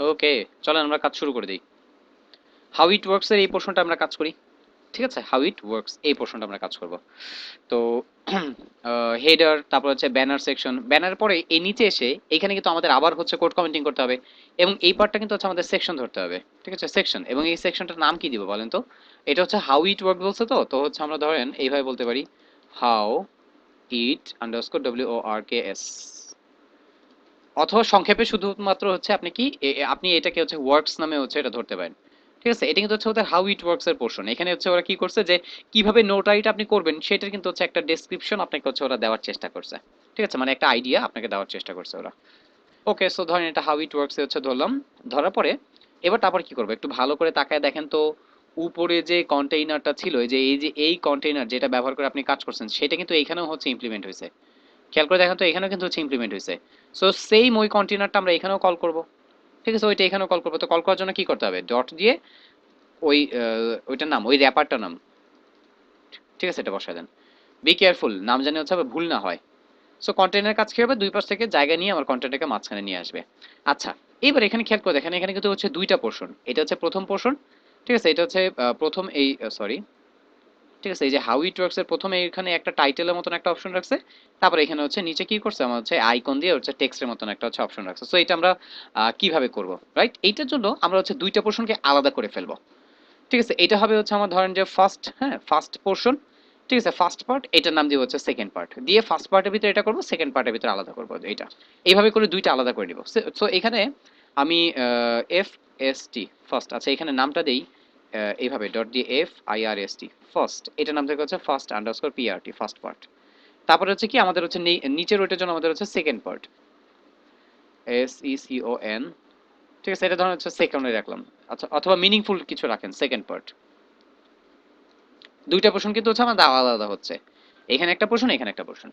ওকে, চলেন আমরা কাজ শুরু করে দিই। হাউ ইট ওয়ার্কস এর এই পোর্শনটা আমরা কাজ করি। ঠিক আছে, হাউ ইট ওয়ার্কস এই পোর্শনটা আমরা কাজ করব। তো হেডার, তারপর হচ্ছে ব্যানার সেকশন, ব্যানার পরে এই নিচে এসে এখানে কিন্তু আমাদের আবার হচ্ছে কোড কমেন্টিং করতে হবে, এবং এই পার্টটা কিন্তু হচ্ছে আমাদের সেকশন ধরতে হবে। ঠিক আছে, সেকশন, এবং এই সেকশনটার নাম কি দিব বলেন তো? এটা হচ্ছে হাউ ইট ওয়ার্ক বলছে, তো হচ্ছে আমরা ধরেন এইভাবে বলতে পারি, হাউ ইট আন্ডারস্কোর WORKS, অথবা সংক্ষেপে শুধুমাত্র হচ্ছে আপনি কি আপনি এটাকে হচ্ছে ওয়ার্কস নামে হচ্ছে এটা ধরতে পারেন। ঠিক আছে, এটা কিন্তু হচ্ছে ওদের হাউ ইট ওয়ার্কস এর পোর্শন। এখানে হচ্ছে ওরা কি করছে যে কিভাবে নোটারিটা আপনি করবেন সেটার কিন্তু হচ্ছে একটা ডেসক্রিপশন আপনাকে হচ্ছে ওরা দেওয়ার চেষ্টা করছে। ঠিক আছে, মানে একটা আইডিয়া আপনাকে দেওয়ার চেষ্টা করছে ওরা। ওকে, সো ধরেন এটা হাউ ইট ওয়ার্কস হচ্ছে ধরলাম। ধরার পরে এবার তারপর কি করবো একটু ভালো করে তাকায় দেখেন তো, উপরে যে কন্টেইনারটা ছিল, এই কন্টেইনার যেটা ব্যবহার করে আপনি কাজ করছেন সেটা কিন্তু এইখানেও হচ্ছে ইমপ্লিমেন্ট হয়েছে। খেয়াল করে দেখেন তো, এখানেও কিন্তু হচ্ছে ইমপ্লিমেন্ট হয়েছে। সো সেম ওই কন্টেইনারটা আমরা এখানেও কল করব। ঠিক আছে, ওইটা এখানেও কল করবো। তো কল করার জন্য কি করতে হবে, ডট দিয়ে ওই ওইটার নাম, ওই র্যাপারটার নাম, ঠিক আছে, এটা বসায় দেন। বি কেয়ারফুল, নাম জানি হচ্ছে আবার ভুল না হয়। সো কন্টেন্টের কাজ কি হবে, দুই পাশ থেকে জায়গা নিয়ে আমার কন্টেন্টটাকে মাঝখানে নিয়ে আসবে। আচ্ছা, এবার এখানে খেয়াল করে দেখেন, এখানে কিন্তু হচ্ছে দুইটা পোর্শন, এটা হচ্ছে প্রথম পোর্শন। ঠিক আছে, এটা হচ্ছে প্রথম এই সরি, ঠিক আছে, এই যে হাউ ইট ওয়ার্কস এর প্রথমে এখানে একটা টাইটেলের মতন একটা অপশন রাখছে। তারপরে এখানে হচ্ছে নিচে কি করছে, আমার হচ্ছে আইকন দিয়ে হচ্ছে টেক্সটের মতন একটা হচ্ছে অপশন রাখছে। সো এটা আমরা কিভাবে করব, রাইট? এইটার জন্য আমরা হচ্ছে দুইটা পোর্শনকে আলাদা করে ফেলবো। ঠিক আছে, এটা হবে হচ্ছে আমার ধরেন যে ফার্স্ট, হ্যাঁ, ফার্স্ট পোর্শন। ঠিক আছে, ফার্স্ট পার্ট, এটার নাম দিব হচ্ছে সেকেন্ড পার্ট, দিয়ে ফার্স্ট পার্টের ভিতরে এটা করব, সেকেন্ড পার্টের ভিতরে আলাদা করব এটা। এইভাবে করে দুইটা আলাদা করে নিব। সো এখানে আমি FST ফার্স্ট, আচ্ছা এখানে নামটা দেই এইভাবে ডট দিয়ে FIRST ফার্স্ট, এটা নাম থেকে হচ্ছে first underscore PRT first part. তারপরে হচ্ছে কি আমাদের হচ্ছে নিচের ওইটার জন্য আমাদের হচ্ছে সেকেন্ড পার্ট, SECON। ঠিক আছে, এটা ধরুন হচ্ছে সেকেন্ডে রাখলাম। আচ্ছা, অথবা মিনিংফুল কিছু রাখেন, সেকেন্ড পার্ট। দুইটা পোর্শন কিন্তু হচ্ছে আমাদের আলাদা আলাদা হচ্ছে, এখানে একটা পোর্শন, এখানে একটা পোর্শন।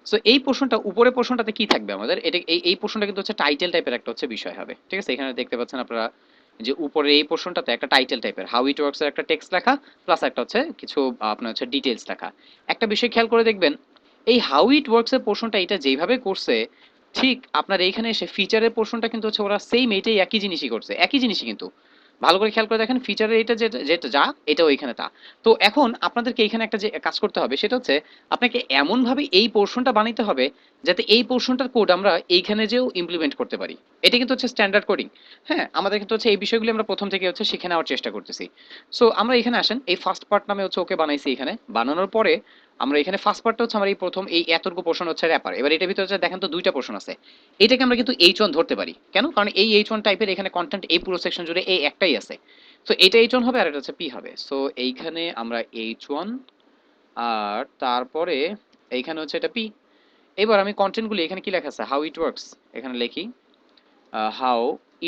সো এই পোর্শনটা, উপরে পোর্শনটাতে কি থাকবে আমাদের, এটা এই পোর্শনটা কিন্তু হচ্ছে টাইটেল টাইপের একটা হচ্ছে বিষয় হবে। ঠিক আছে, এখানে দেখতে পাচ্ছেন আপনারা যে উপরে এই পোর্শনটাতে একটা টাইটেল টাইপের হাউ ইট ওয়ার্কস এর একটা টেক্সট লেখা, প্লাস একটা হচ্ছে কিছু আপনার হচ্ছে ডিটেইলস লেখা। একটা বিষয় খেয়াল করে দেখবেন, এই হাউ ইট ওয়ার্কস এর পোর্শনটা এটা যেভাবে করছে, ঠিক আপনার এইখানে এসে ফিচারের পোর্শনটা কিন্তু হচ্ছে ওরা সেম এইটাই একই জিনিসই করছে, একই জিনিসই কিন্তু। ভালো করে খেয়াল করে দেখেন, ফিচারের এটা যেটা যেটা যা, এটাও এখানে তা। তো এখন আপনাদেরকে এখানে একটা যে কাজ করতে হবে সেটা হচ্ছে, আপনাকে এমনভাবে এই পোর্শনটা বানাইতে হবে যাতে এই পোর্শনটার কোড আমরা এইখানে যেও ইমপ্লিমেন্ট করতে পারি। এটা কিন্তু হচ্ছে স্ট্যান্ডার্ড কোডিং। হ্যাঁ, আমাদের কিন্তু হচ্ছে এই বিষয়গুলো আমরা প্রথম থেকে হচ্ছে শিখে নেওয়ার চেষ্টা করতেছি। সো আমরা এখানে আসেন, এই ফার্স্ট পার্ট নামে হচ্ছে ওকে বানাইছি। এখানে বানানোর পরে আমরা এখানে ফার্স্ট পার্টটা হচ্ছে আমার এই প্রথম এই এতটুকু পোর্শন হচ্ছে র্যাপার। এবার এটার ভিতরে হচ্ছে দেখেন তো দুইটা পোর্শন আছে, এটাকে আমরা কিন্তু H1 ধরতে পারি। কেন? কারণ এই H1 টাইপের এখানে কন্টেন্ট এই পুরো সেকশন জুড়ে এই একটাই আছে। সো এটা H1 হবে, আর এটা হচ্ছে P হবে। সো এইখানে আমরা H1, আর তারপরে এইখানে হচ্ছে এটা P। এবার আমি কন্টেন্টগুলি এখানে কি লেখা আছে, হাউ ইট ওয়ার্কস, এখানে লিখি হাউ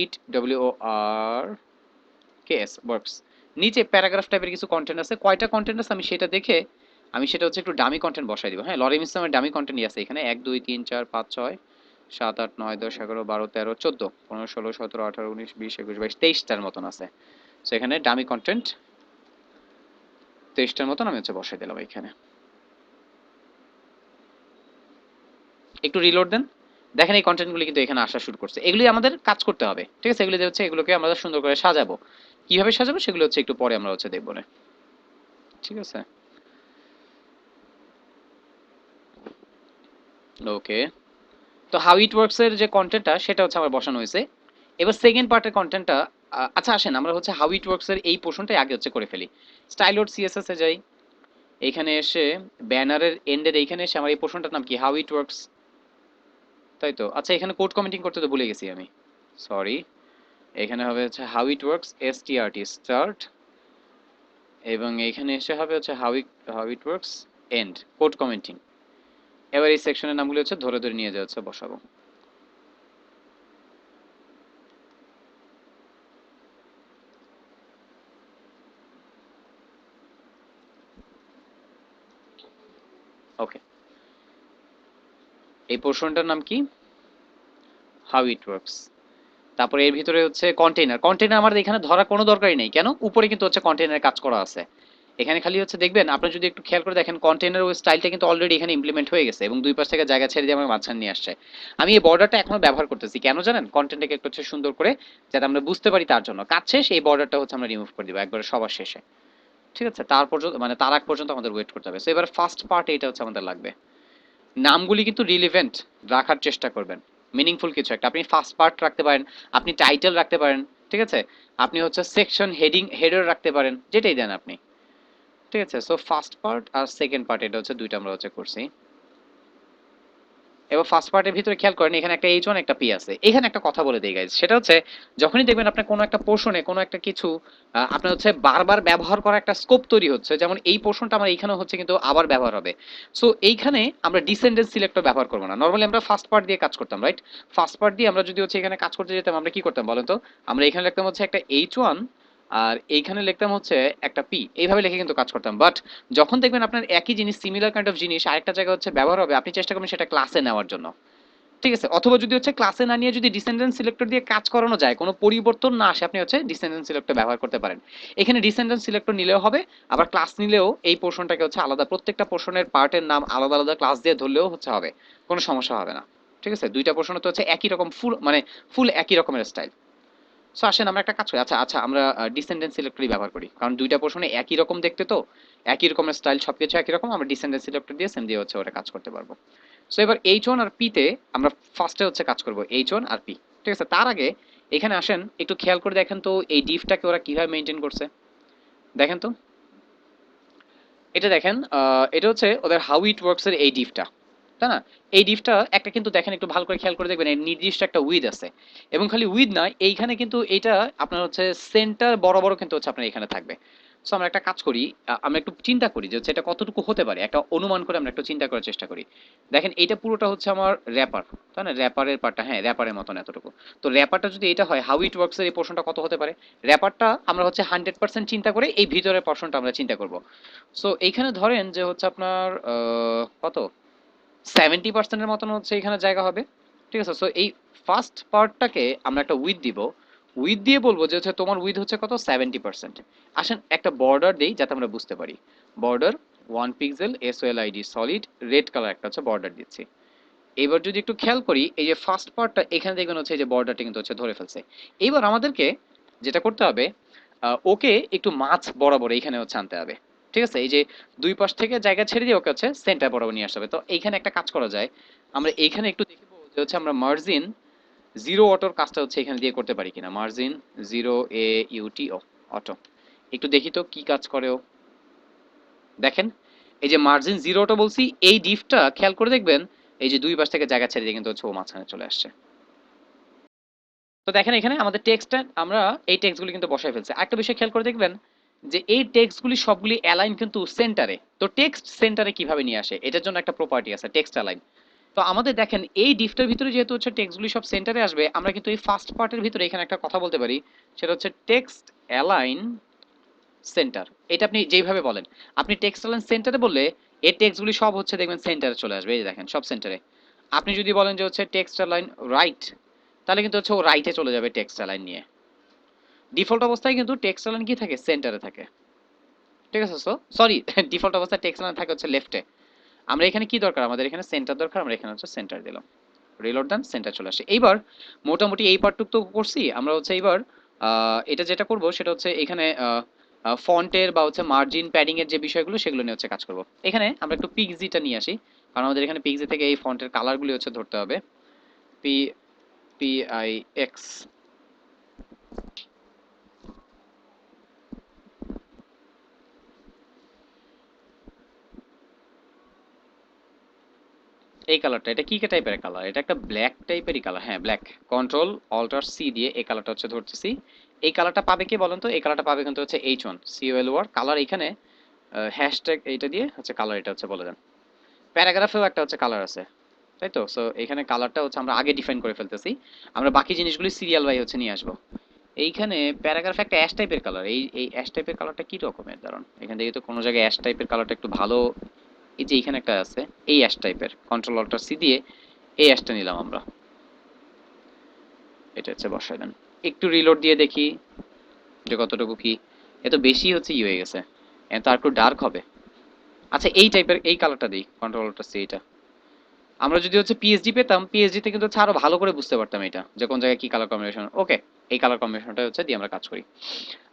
ইট WORKS ওয়ার্কস। নিচে প্যারাগ্রাফ টাইপের কিছু কন্টেন্ট আছে, কয়টা কন্টেন্ট আছে আমি সেটা দেখে আমি সেটা হচ্ছে একটু ডামি কন্টেন্ট বসাই দিব। হ্যাঁ, লরেম ইসলামের ডামি কন্টেন্টই আছে এখানে, 1 2 3 4 5 6 7 8 9 10 11 12 13 14 15 16 17 18 19 20 21 22 23টার মতন আছে। সো এখানে ডামি কন্টেন্ট 23টার মতন আমি হচ্ছে বসাই দিলাম এখানে। একটু রিলোড দেন, দেখেন এই কন্টেন্টগুলি কিন্তু এখানে আসা শুরু করছে। এগুলি আমাদের কাজ করতে হবে। ঠিক আছে, এগুলি যে হচ্ছে এগুলোকে আমরা সুন্দর করে সাজাবো। কিভাবে সাজাবো সেগুলো হচ্ছে একটু পরে আমরা হচ্ছে দেখবো না। ঠিক আছে, ওকে। তো হাউ ইট ওয়ার্কস এর যে কন্টেন্টটা সেটা হচ্ছে আমার বসানো হয়েছে। এবার সেকেন্ড পার্টের কন্টেন্টটা, আচ্ছা আসেন আমরা হচ্ছে হাউ ইট ওয়ার্কস এর এই পোর্শনটাই আগে হচ্ছে করে ফেলি। স্টাইল ডট সিএসএস এ যাই, এখানে এসে ব্যানারের এন্ডের এইখানে এসে আমার এই পোর্শনটার নাম কি, হাউ ইট ওয়ার্কস, তাই তো? আচ্ছা, এখানে কোড কমেন্টিং করতে তো ভুলে গেছি আমি, সরি। এখানে হবে হচ্ছে how it works STRT start, এবং এখানে এসে হবে হচ্ছে how it works end code commenting. এবার এই সেকশনের নামগুলো হচ্ছে ধরে ধরে নিয়ে যাওয়া হচ্ছে বসাবো। ওকে, এই পোর্শনটার নাম কি, হাউ ইট ওয়ার্কস। তারপরে এর ভিতরে হচ্ছে কন্টেইনার। কন্টেইনার আমাদের এখানে ধরার কোনো দরকারই নেই, কেন? উপরে কিন্তু হচ্ছে কন্টেইনারের কাজ করা আছে। এখানে খালি হচ্ছে দেখবেন, আপনারা যদি একটু খেয়াল করে দেখেন কন্টেইনার ওই স্টাইলটা কিন্তু অলরেডি এখানে ইমপ্লিমেন্ট হয়ে গেছে এবং দুই পাশ থেকে জায়গা ছেড়ে দিয়ে আমার মাঝখানে নিয়ে আসছে। আমি এই বর্ডারটা এখনো ব্যবহার করতেছি, কেন জানেন? কন্টেন্টটাকে একটু হচ্ছে সুন্দর করে যাতে আমরা বুঝতে পারি তার জন্য। কাজ শেষ, এই বর্ডারটা হচ্ছে আমরা রিমুভ করে দিব একবারে সবার শেষে। ঠিক আছে, তার পর্যন্ত মানে তার আগ পর্যন্ত আমাদের ওয়েট করতে হবে। সো এবার ফার্স্ট পার্ট এটা হচ্ছে আমাদের লাগবে। নামগুলি কিন্তু রিলিভেন্ট রাখার চেষ্টা করবেন, মিনিংফুল কিছু একটা। আপনি ফার্স্ট পার্ট রাখতে পারেন, আপনি টাইটেল রাখতে পারেন, ঠিক আছে, আপনি হচ্ছে সেকশন হেডিং হেডার রাখতে পারেন, যেটাই দেন আপনি। ঠিক আছে, সো ফার্স্ট পার্ট আর সেকেন্ড পার্ট এটা হচ্ছে দুইটা আমরা হচ্ছে করছি। এবার ফার্স্ট পার্টের ভিতরে খেয়াল করেন এখানে একটা এইচ ওয়ান একটা পি আছে। এখানে একটা কথা বলে দেই গাইজ, সেটা হচ্ছে যখনই দেখবেন আপনার কোনো একটা পোর্শনে কোনো একটা কিছু আপনার হচ্ছে বারবার ব্যবহার করা একটা স্কোপ তৈরি হচ্ছে, যেমন এই পোর্শনটা আমার এইখানে হচ্ছে কিন্তু আবার ব্যবহার হবে। সো এইখানে আমরা ডিসেন্ডেন্ট সিলেক্টর ব্যবহার করবো না। নর্মালি আমরা ফার্স্ট পার্ট দিয়ে কাজ করতাম, রাইট? ফার্স্ট পার্ট দিয়ে আমরা যদি হচ্ছে এখানে কাজ করতে যেতাম, আমরা কি করতাম বলেন তো? আমরা এখানে লিখতাম হচ্ছে একটা এইচ ওয়ান আর এইখানে লিখতাম হচ্ছে একটা পি, এইভাবে লিখে কিন্তু কাজ করতাম। বাট যখন দেখবেন আপনার একই জিনিস, সিমিলার কাইন্ড অফ জিনিস আরেকটা জায়গায় হচ্ছে ব্যবহার হবে, আপনি চেষ্টা করবেন সেটা ক্লাসে নেওয়ার জন্য। ঠিক আছে, অথবা যদি হচ্ছে ক্লাসে না নিয়ে যদি ডিসেন্ডেন্ট সিলেক্টর দিয়ে কাজ করানো যায়, কোনো পরিবর্তন না আসে, আপনি হচ্ছে ডিসেন্ডেন্ট সিলেক্টর ব্যবহার করতে পারেন। এখানে ডিসেন্ডেন্ট সিলেক্টর নিলেও হবে, আবার ক্লাস নিলেও এই পোর্শনটাকে হচ্ছে আলাদা, প্রত্যেকটা পোর্শনের পার্টের নাম আলাদা আলাদা ক্লাস দিয়ে ধরলেও হচ্ছে হবে, কোনো সমস্যা হবে না। ঠিক আছে, দুইটা পোর্শন তো হচ্ছে একই রকম, ফুল মানে ফুল একই রকমের স্টাইল। সো আসেন আমরা একটা কাজ করি, আচ্ছা আচ্ছা আমরা ডিসেন্ডেন্ট সিলেক্টরই ব্যবহার করি, কারণ দুইটা পোর্শনে একই রকম দেখতে, তো একই রকমের স্টাইল, সবকিছু একই রকম, আমরা ডিসেন্ডেন্ট সিলেক্টর দিয়ে সেম দিয়ে হচ্ছে ওটা কাজ করতে পারবো। সো এবার এইচ ওয়ান আর পি তে আমরা ফার্স্টে হচ্ছে কাজ করব এইচ ওয়ান আর পি। ঠিক আছে, তার আগে এখানে আসেন একটু খেয়াল করে দেখেন তো এই ডিফটাকে ওরা কিভাবে মেনটেন করছে। দেখেন তো, এটা দেখেন, এটা হচ্ছে ওদের হাউ ইট ওয়ার্কস এর এই ডিফটা, তাই না? এই ডিফটা একটা কিন্তু দেখেন, একটু ভালো করে খেয়াল করে দেখবেন, এর নির্দিষ্ট একটা উইথ আছে, এবং খালি উইথ নয়, এইখানে কিন্তু এটা আপনার হচ্ছে সেন্টার বড় বড় কিন্তু হচ্ছে আপনার এখানে থাকবে। সো আমরা একটা কাজ করি, আমরা একটু চিন্তা করি যে হচ্ছে এটা কতটুকু হতে পারে, একটা অনুমান করে আমরা একটু চিন্তা করার চেষ্টা করি। দেখেন এইটা পুরোটা হচ্ছে আমার র্যাপার, তাই না? র্যাপারের পার্টটা, হ্যাঁ র্যাপারের মতন এতটুকু। তো র্যাপারটা যদি এটা হয়, হাউ ইট ওয়ার্কস এর এই পোর্শনটা কত হতে পারে? র্যাপারটা আমরা হচ্ছে 100% চিন্তা করে এই ভিতরের পোর্শনটা আমরা চিন্তা করব। সো এইখানে ধরেন যে হচ্ছে আপনার কত 70% এর মতন হচ্ছে এখানে জায়গা হবে। ঠিক আছে, সো এই ফার্স্ট পার্টটাকে আমরা একটা উইথ দিব, উইথ দিয়ে বলবো যে হচ্ছে তোমার উইথ হচ্ছে কত 70%। আসেন একটা বর্ডার দেই যাতে আমরা বুঝতে পারি। Border 1 pixel SOLID solid red colour একটা হচ্ছে বর্ডার দিচ্ছি। এবার যদি একটু খেয়াল করি এই যে ফার্স্ট পার্টটা এখানে দেখবেন হচ্ছে এই যে বর্ডারটা কিন্তু হচ্ছে ধরে ফেলছে। এবার আমাদেরকে যেটা করতে হবে, ওকে একটু মাঝ বরাবর এইখানে হচ্ছে আনতে হবে। ঠিক আছে, এই যে দুই পাশ থেকে জায়গা ছেড়ে দিয়ে ওকে হচ্ছে সেন্টার বরাবর নিয়ে আসতে হবে। তো এইখানে একটা কাজ করা যায়, আমরা এইখানে একটু দেখবো যে হচ্ছে আমরা মার্জিন জিরো অটোর কাজটা হচ্ছে এখানে দিয়ে করতে পারি কিনা। মার্জিন জিরো AUTO অটো, একটু দেখি তো কি কাজ করে ও। দেখেন এই যে মার্জিন জিরো অটো বলছি, এই ডিফটা খেয়াল করে দেখবেন এই যে দুই পাশ থেকে জায়গা ছেড়ে দিয়ে কিন্তু হচ্ছে ও মাঝখানে চলে আসছে। তো দেখেন এখানে আমাদের টেক্সটটা আমরা এই টেক্সটগুলি কিন্তু বসায় ফেলছে। আরেকটা বিষয় খেয়াল করে দেখবেন যে এই টেক্সটগুলি সবগুলি অ্যালাইন কিন্তু সেন্টারে। তো টেক্সট সেন্টারে কিভাবে নিয়ে আসে, এটার জন্য একটা প্রপার্টি আছে টেক্সট অ্যালাইন। তো আমাদের দেখেন এই ডিফটার ভিতরে যেহেতু হচ্ছে টেক্সটগুলি সব সেন্টারে আসবে, আমরা কিন্তু এই ফার্স্ট পার্টের ভিতরে এখানে একটা কথা বলতে পারি, সেটা হচ্ছে টেক্সট অ্যালাইন সেন্টার। এটা আপনি যেইভাবে বলেন, আপনি টেক্সট অ্যালাইন সেন্টারে বললে এই টেক্সটগুলি সব হচ্ছে দেখবেন সেন্টারে চলে আসবে, এই যে দেখেন সব সেন্টারে। আপনি যদি বলেন যে হচ্ছে টেক্সট অ্যালাইন রাইট, তাহলে কিন্তু হচ্ছে ও রাইটে চলে যাবে টেক্সট অ্যালাইন নিয়ে। ডিফল্ট অবস্থায় কিন্তু টেক্সট অ্যালাইন কি থাকে, সেন্টারে থাকে। ঠিক আছে, সো সরি ডিফল্ট অবস্থায় টেক্সট অ্যালাইন থাকে হচ্ছে লেফটে। আমরা এখানে কি দরকার, আমাদের এখানে সেন্টার দরকার, আমরা এখানে হচ্ছে সেন্টার দিলাম, রিলোড দেন, সেন্টার চলে আসে। এইবার মোটামুটি এই পার্টটুক তো করছি আমরা, হচ্ছে এইবার এটা যেটা করব সেটা হচ্ছে এখানে ফন্টের বা হচ্ছে মার্জিন প্যাডিং এর যে বিষয়গুলো সেগুলো নিয়ে হচ্ছে কাজ করব। এখানে আমরা একটু পিক্সিটা নিয়ে আসি, কারণ আমাদের এখানে পিক্সি থেকে এই ফন্টের কালারগুলি হচ্ছে ধরতে হবে। পি PIX, এই কালারটা, এটা কি টাইপের কালার? এটা একটা ব্ল্যাক টাইপেরই কালার, হ্যাঁ ব্ল্যাক। কন্ট্রোল অল্টার সি দিয়ে এই কালারটা হচ্ছে ধরতেছি। এই কালারটা পাবে কে বলেন তো? এই কালারটা পাবে কিন্তু হচ্ছে H1 COLOR কালার। এখানে হ্যাশট্যাগ এইটা দিয়ে হচ্ছে কালার এটা হচ্ছে বলে দেন। প্যারাগ্রাফেও একটা হচ্ছে কালার আছে, তাই তো? সো এখানে কালারটা হচ্ছে আমরা আগে ডিফাইন করে ফেলতেছি, আমরা বাকি জিনিসগুলি সিরিয়াল বাই হচ্ছে নিয়ে আসবো। এইখানে প্যারাগ্রাফে একটা অ্যাশ টাইপের কালার, এই অ্যাশ টাইপের কালারটা কি রকমের দাঁড়ান, এখান থেকে তো কোনো জায়গায় অ্যাশ টাইপের কালারটা একটু ভালো। এই যে এখানে একটা আছে এই অ্যাশ টাইপের, কন্ট্রোল অল্টার সি দিয়ে এই অ্যাশটা নিলাম আমরা, এটা হচ্ছে বসাই দেন। একটু রিলোড দিয়ে দেখি যে কতটুকু কি, এত বেশি হচ্ছে ই হয়ে গেছে, তো আর একটু ডার্ক হবে। আচ্ছা এই টাইপের এই কালারটা দিই, কন্ট্রোলটা সি এটা। আমরা যদি হচ্ছে পিএইচডি পেতাম, পিএইচডি তে কিন্তু হচ্ছে আরো ভালো করে বুঝতে পারতাম এটা যে কোন জায়গায় কি কালার কম্বিনেশন। ওকে, এই কালার কম্বিনেশনটা হচ্ছে দিয়ে আমরা কাজ করি।